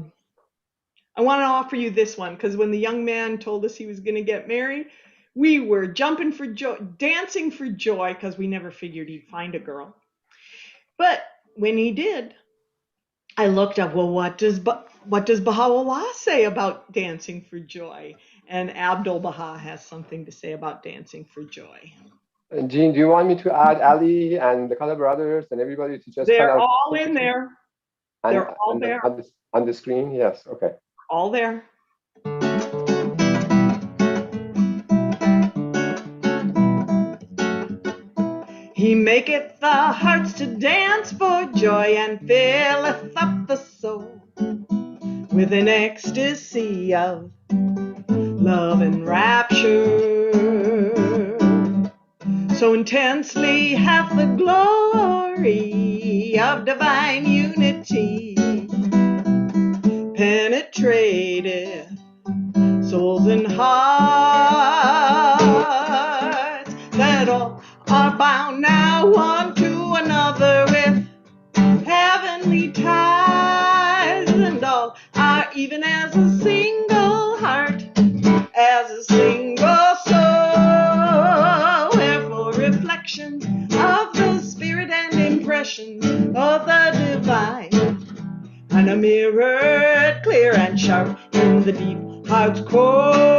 want to offer you this one because when the young man told us he was going to get married, we were jumping for joy, dancing for joy because we never figured he'd find a girl. But when he did, I looked up, well, what does Baha'u'llah say about dancing for joy? And Abdul Baha has something to say about dancing for joy. And Jean, do you want me to add Ali and the Color Brothers and everybody to just They're all in there. They're all there. On the screen? Yes, okay. All there. He maketh the hearts to dance for joy and filleth up the soul with an ecstasy of love and rapture. so intensely hath the glory of divine unity penetrated souls and hearts, that all are bound now one to another with heavenly ties, and all are even as a single heart, as a single soul. Wherefore reflections of the spirit and impressions of the divine, and a mirror clear and sharp in the deep heart's core.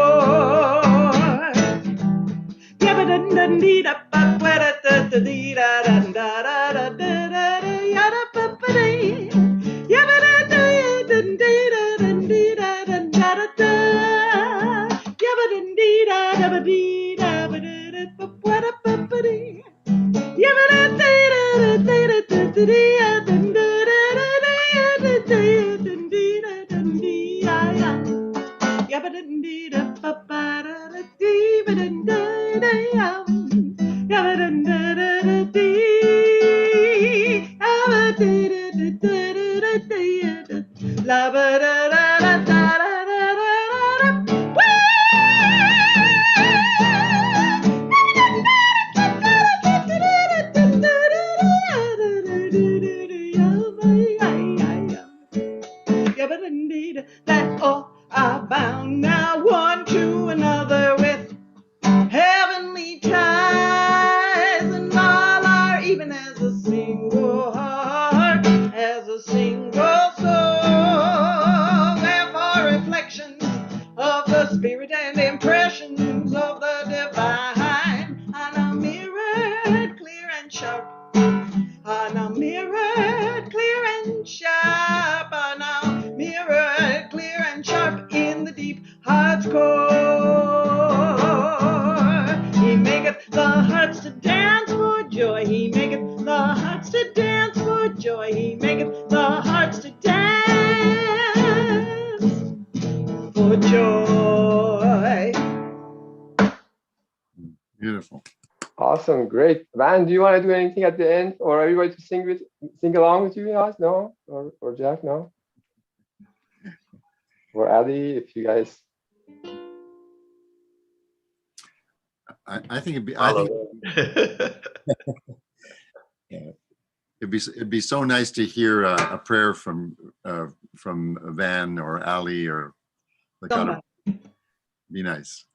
That all are bound now one to another with heavenly ties, and all are even as a single heart, as a single soul. Wherefore reflections of the spirit and impressions of the divine, on a mirror clear and sharp, on a mirror clear and sharp, on a mirror clear and sharp in the deep heart's core. He maketh the hearts to dance for joy. He maketh the hearts to dance for joy. He maketh the hearts to dance for joy. Beautiful. Awesome, great. Van, do you want to do anything at the end, or everybody to sing along with you guys? No, or Jack? No, or Ali, if you guys. I think it'd be. It'd be so nice to hear a prayer from Van or Ali or Licata. Be nice.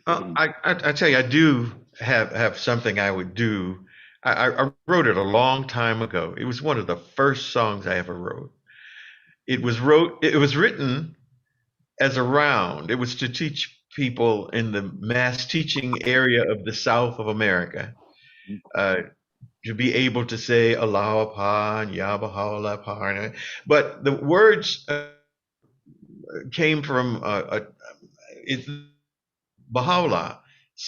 I tell you, I do have something I would do. I wrote it a long time ago. It was one of the first songs I ever wrote. It was written as a round. It was to teach people in the mass teaching area of the South of America to be able to say Allah upon Yahweh, but the words came from it's Baha'u'llah.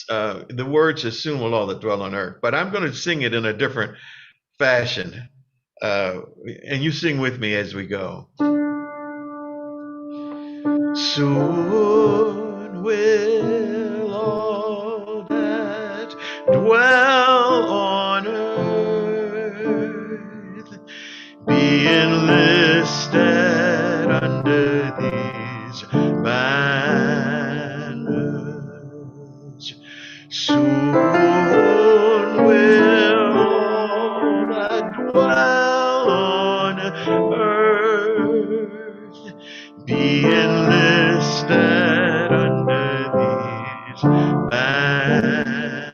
The words assume all that dwell on earth, but I'm going to sing it in a different fashion, and you sing with me as we go. Soon will all that dwell on earth be enlisted under these banners. Soon will all that dwell on earth be enlisted under these banners.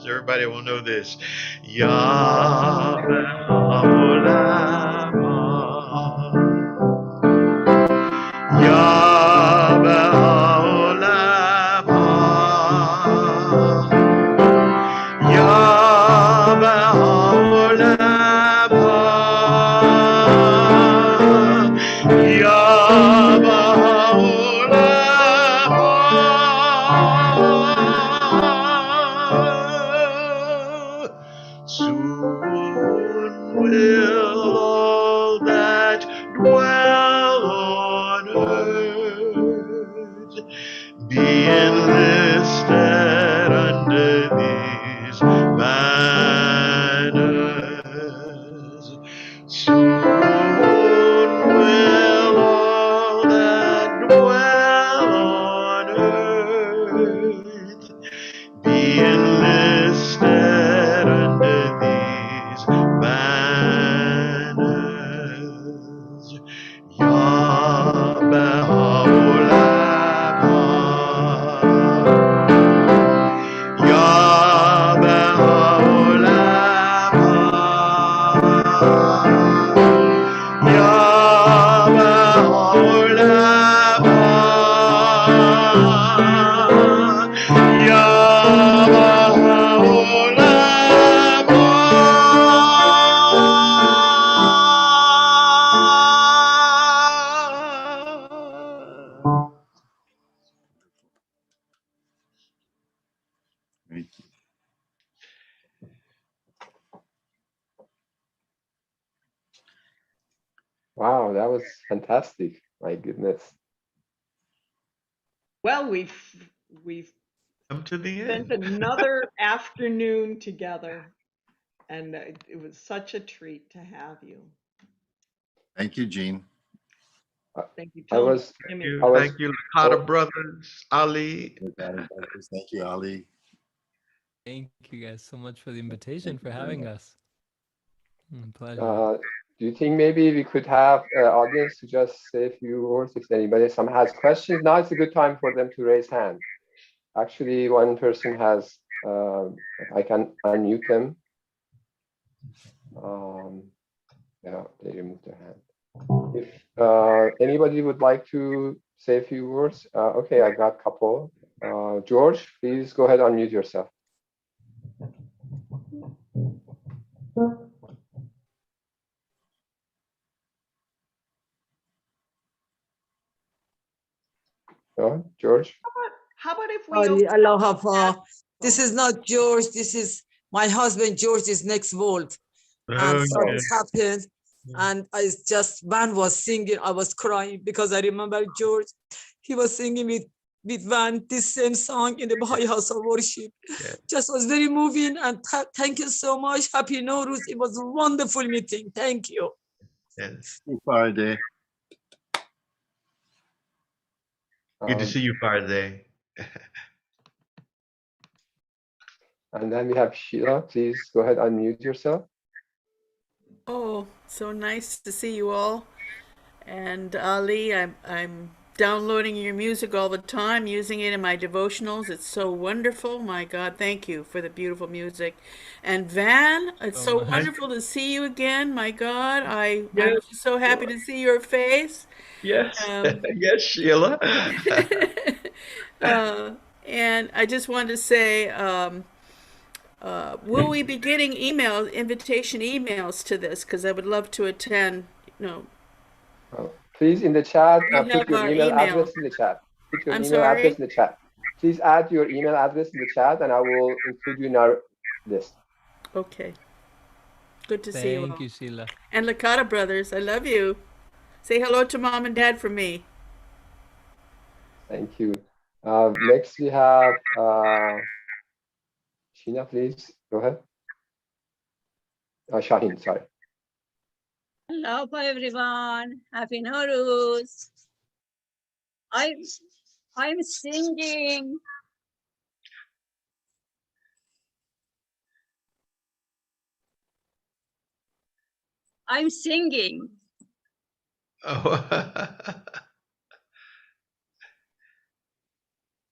Everybody will know this. Yahweh soon will all that dwell on earth be enlisted under thee. Wow, that was fantastic. My goodness. Well, we've Come to the spent end. another afternoon together, and it was such a treat to have you. Thank you, Jean. Thank you, I Tony. was, Jimmy. I was, Thank you, Licata oh, brothers, Ali. Thank you, Ali. Thank you guys so much for the invitation, for having us. Pleasure. do you think maybe we could have audience to just say a few words if anybody has questions? Now it's a good time for them to raise hand. Actually, one person has, I can unmute them. Yeah, they removed their hand. If anybody would like to say a few words, okay, I got a couple. George, please go ahead and unmute yourself. George? How about if we Sorry, open Allah up Hafa. This is not George. This is my husband. George is next world. And Oh, something yeah. happened. And I just, Van was singing. I was crying because I remember George. He was singing with Van this same song in the Baha'i house of worship. Yeah. Just was very moving. And thank you so much. Happy Nowruz. It was a wonderful meeting. Thank you. Yes. Friday. Good to see you, Farde. And then we have Sheila. Please go ahead and unmute yourself. Oh, so nice to see you all. And Ali, I'm downloading your music all the time, using it in my devotionals. It's so wonderful. My God, thank you for the beautiful music. And Van, it's so much. wonderful to see you again. My God, I'm Yes. just so happy to see your face. Yes. Yes, Sheila. And I just wanted to say, will we be getting invitation emails to this? Because I would love to attend. Please in the chat, We put have your our email email. address in the chat. Put your I'm email address sorry? in the chat. Please add your email address in the chat and I will include you in our list. Okay. Good to see you all. Thank you, Sheila. And Licata brothers, I love you. Say hello to mom and dad from me. Thank you. Next we have Sheena, please go ahead. Shaheen, sorry. Hello everyone. Happy Nowruz. I'm singing. I'm singing. Oh.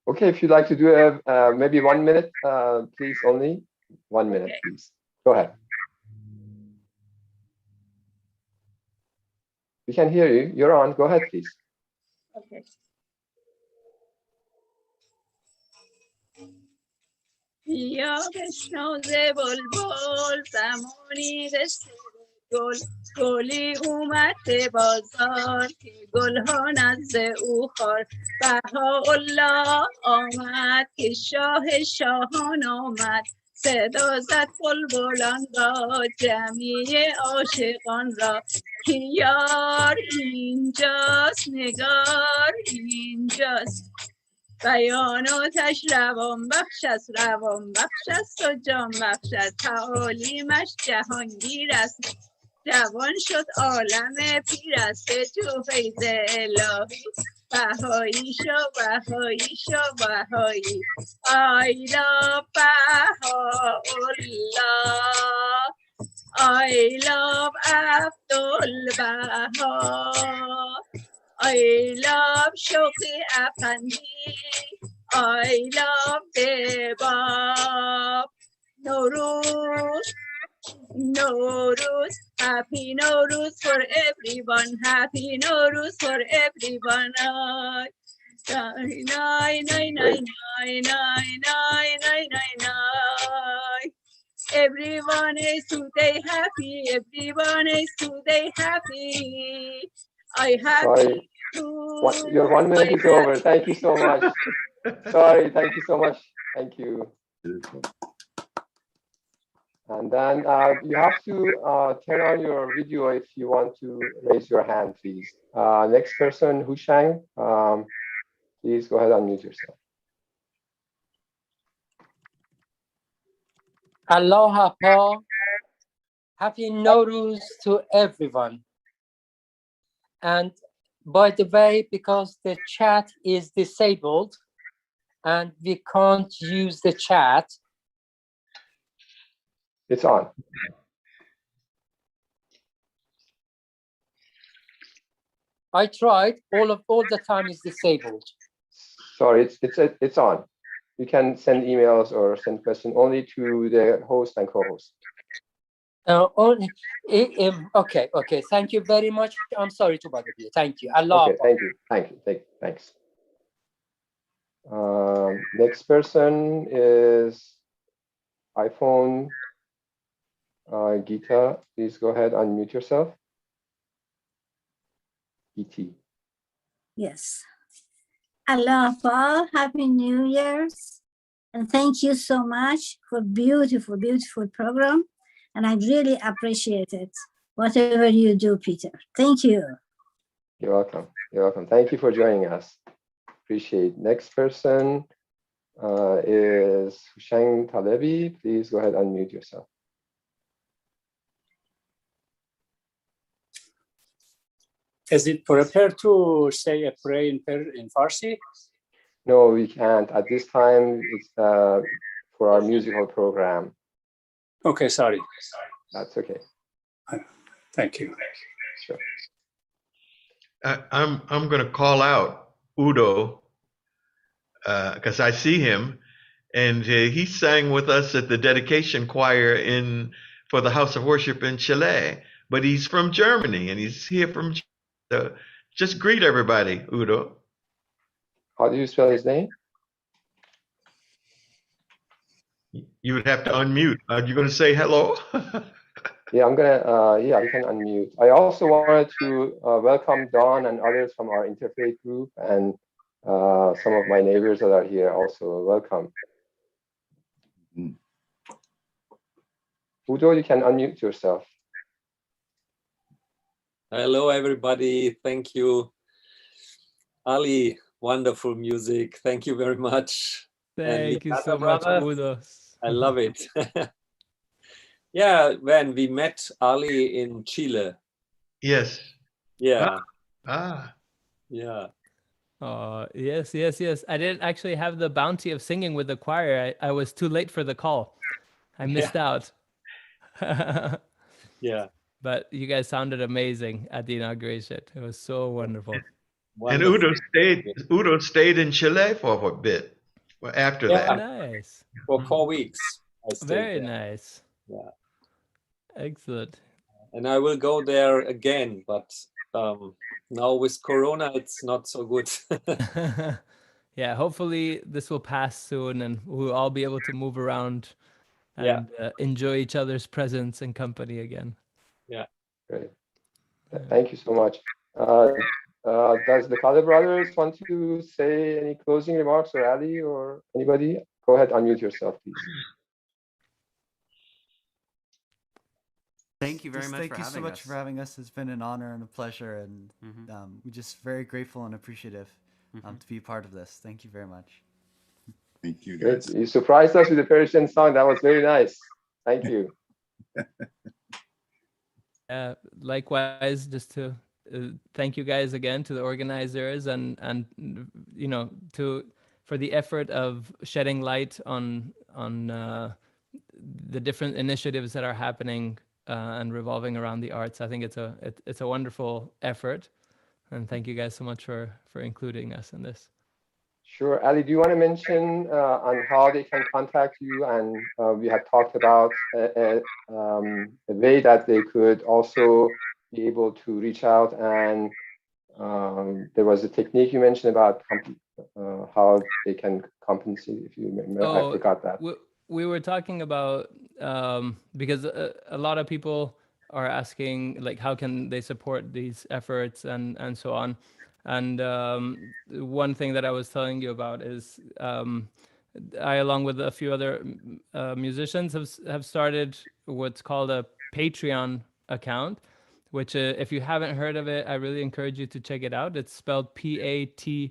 Okay, if you'd like to do maybe 1 minute, please, only 1 minute, Okay. please. Go ahead. We can hear you. You're on. Go ahead, please. Okay. یا بشنو ز بلبل زمانی رسید گل گلی اومد به بازار که گلها نزد او خار بهاءالله آمد که شاه شاهان آمد صدا زد بلبلان را جمیع عاشقان را که یار اینجاست نگار اینجاست بیان آتش روان بخش است روان بخش است و جان بخش است تعالیمش جهانگیر است جوان شد عالم پیر است تو فیض الهی بهایی شو بهایی شو بهایی I love Baha'u'llah I love Abdul Baha I love Shokhi Afandi. I love Debab. Nowruz, Nowruz, Happy Nowruz for everyone. Happy Nowruz for everyone. Nine, nine, nine, nine, nine, nine, nine, nine, nine. Everyone is today happy. Everyone is today happy. I have. Sorry. Your 1 minute is over. Thank you so much. Sorry. Thank you so much. Thank you. And then you have to turn on your video if you want to raise your hand, please. Next person, Hushang, please go ahead and unmute yourself. Aloha, Paul. Happy Nowruz to everyone. And by the way, because the chat is disabled and we can't use the chat. It's on. I tried, all the time is disabled. Sorry, it's on. You can send emails or send questions only to the host and co-host. Okay, thank you very much. I'm sorry to bother you. Thank you. Allah. Okay, thanks. Next person is iPhone Gita. Please go ahead, unmute yourself. ET. Yes. Aloha, Happy New Year's. And thank you so much for beautiful, beautiful program. And I really appreciate it. Whatever you do, Peter. Thank you. You're welcome. You're welcome. Thank you for joining us. Appreciate. Next person is Shang Talevi. Please go ahead, unmute yourself. Is it prepared to say a prayer in Farsi? No, we can't. At this time, it's for our musical program. Okay, sorry. That's okay. Thank you. Sure. I'm going to call out Udo because I see him, and he sang with us at the dedication choir for the House of Worship in Chile. But he's from Germany, and he's here from. Just greet everybody, Udo. How do you spell his name? You would have to unmute. Are you going to say hello? Yeah, I'm gonna. Yeah, you can unmute. I also wanted to welcome Dawn and others from our interfaith group, and some of my neighbors that are here also. Welcome. Udo, you can unmute yourself. Hello, everybody. Thank you, Ali. Wonderful music. Thank you very much. Thank you so much, Udo. I love it. Yeah, when we met Ali in Chile. Yes. Yeah. Yeah. Yes. I didn't actually have the bounty of singing with the choir. I was too late for the call. I missed out. Yeah. But you guys sounded amazing at the inauguration. It was so wonderful. And Udo stayed in Chile for a bit after that. Nice. For 4 weeks. I stayed Very there. nice. Yeah. Excellent. And I will go there again, but now with Corona, it's not so good. Yeah, hopefully this will pass soon and we'll all be able to move around and enjoy each other's presence and company again. Yeah. Great. Thank you so much. Does the Licata brothers want to say any closing remarks, or Ali or anybody? Go ahead, unmute yourself, please. Thank you very much. Thank you so much for having us. It's been an honor and a pleasure, and we're just very grateful and appreciative to be part of this. Thank you very much. Thank you, Good. guys. You surprised us with the Persian song. That was very nice. Thank you. Likewise, just to thank you guys again, to the organizers and you know, for the effort of shedding light on the different initiatives that are happening and revolving around the arts. I think it's a wonderful effort, and thank you guys so much for including us in this. Sure. Ali, do you want to mention on how they can contact you? And we had talked about a way that they could also be able to reach out. And there was a technique you mentioned about how they can compensate, if you remember. I forgot that. We were talking about, because a lot of people are asking, like, how can they support these efforts and so on. And one thing that I was telling you about is I, along with a few other musicians, have started what's called a Patreon account, which if you haven't heard of it, I really encourage you to check it out. It's spelled Patreon,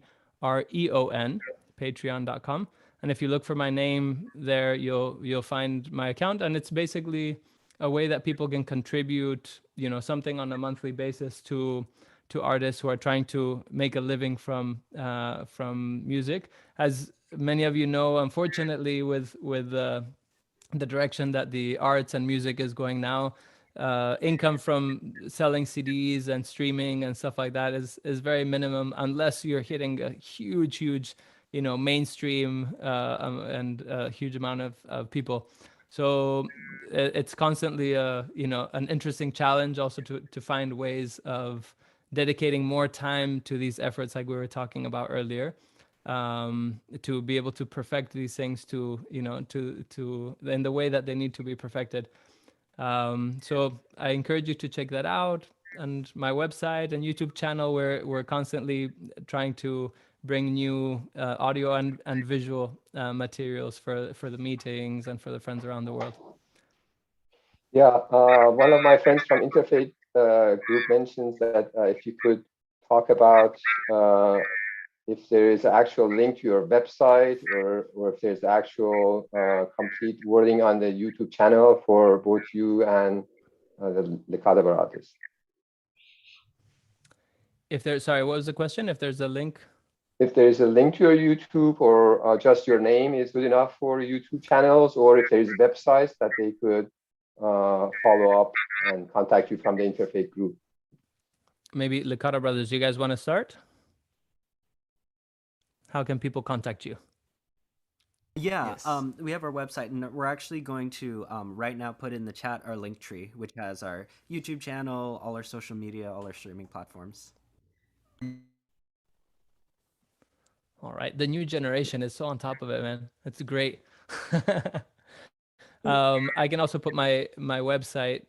patreon.com. And if you look for my name there, you'll find my account. And it's basically a way that people can contribute, something on a monthly basis to artists who are trying to make a living from music. As many of you know, unfortunately, with the direction that the arts and music is going now, income from selling CDs and streaming and stuff like that is very minimum unless you're hitting a huge mainstream and a huge amount of people. So it's constantly an interesting challenge also to find ways of dedicating more time to these efforts like we were talking about earlier, to be able to perfect these things to in the way that they need to be perfected. So I encourage you to check that out, and my website and YouTube channel, where we're constantly trying to bring new audio and visual materials for the meetings and for the friends around the world. Yeah, one of my friends from Interfaith group mentions that if you could talk about if there is an actual link to your website, or if there's actual complete wording on the YouTube channel for both you and the Licata artists. Sorry, what was the question? If there's a link? If there is a link to your YouTube, or just your name is good enough for YouTube channels, or if there's websites that they could follow up and contact you from the Interfaith group. Maybe Licata brothers, you guys want to start? How can people contact you? Yeah, Yes. we have our website, and we're actually going to right now put in the chat our link tree, which has our YouTube channel, all our social media, all our streaming platforms. All right, the new generation is so on top of it, man. It's great. I can also put my website,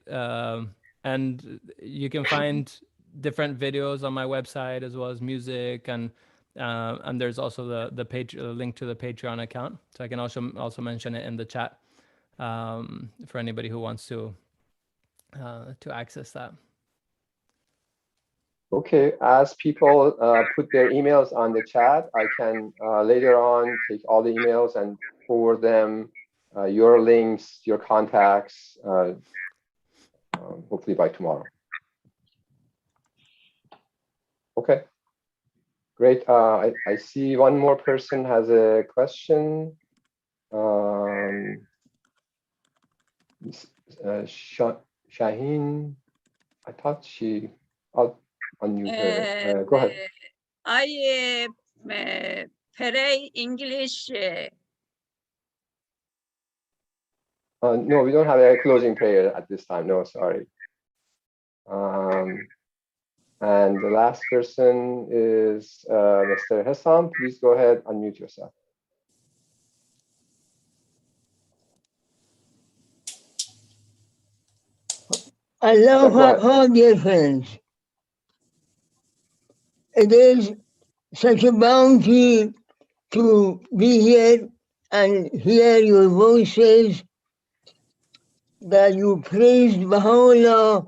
and you can find different videos on my website as well as music, and there's also the link to the Patreon account. So I can also mention it in the chat for anybody who wants to access that. Okay, as people put their emails on the chat, I can later on take all the emails and forward them, your links, your contacts, hopefully by tomorrow. Okay, great. I see one more person has a question. Shaheen, I thought I'll unmute her. Go ahead. I pray English. No, we don't have a closing prayer at this time. No, sorry. And the last person is Mr. Hassan. Please go ahead, unmute yourself. Aloha, dear friends. It is such a bounty to be here and hear your voices that you praised Baha'u'llah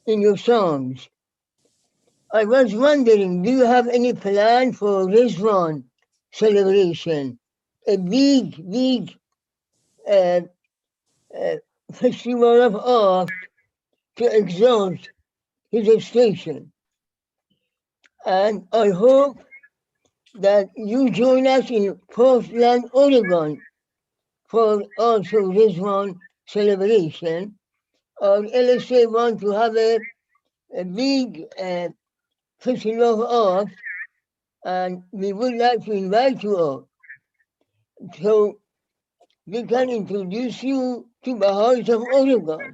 in your songs. I was wondering, do you have any plan for Rizwan celebration? A big festival of art to exalt his station. And I hope that you join us in Portland, Oregon for also Rizwan celebration. Our LSA want to have a big festival of art, and we would like to invite you all. So we can introduce you to Baha'is of Oregon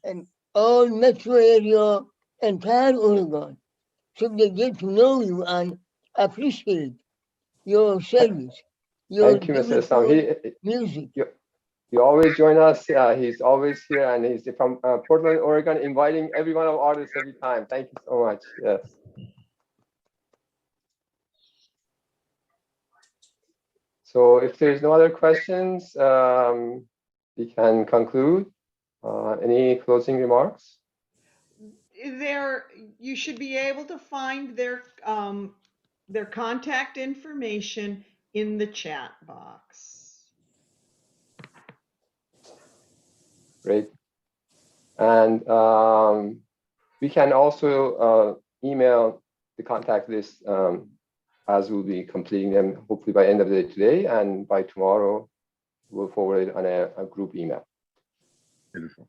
and all metro area, entire Oregon, so they get to know you and appreciate your service, your Thank you, Mr. Islam. music. You always join us. He's always here, and he's from Portland, Oregon, inviting every one of our artists every time. Thank you so much. Yes. So if there's no other questions, we can conclude. Any closing remarks? You should be able to find their contact information in the chat box. Great. And we can also email the contact list as we'll be completing them, hopefully by end of the day today, and by tomorrow we'll forward it on a group email. Beautiful.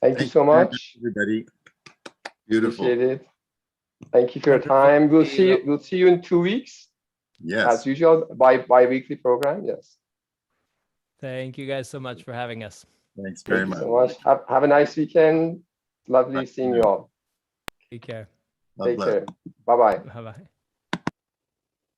Thank you so much, everybody. Beautiful. Appreciate it. Thank you for your time. We'll see you in 2 weeks. Yes. As usual, bi-weekly program. Yes. Thank you guys so much for having us. Thanks very much. Thank you so much. Have a nice weekend. Lovely seeing you all. Take care. Take care. Bye-bye. Bye-bye.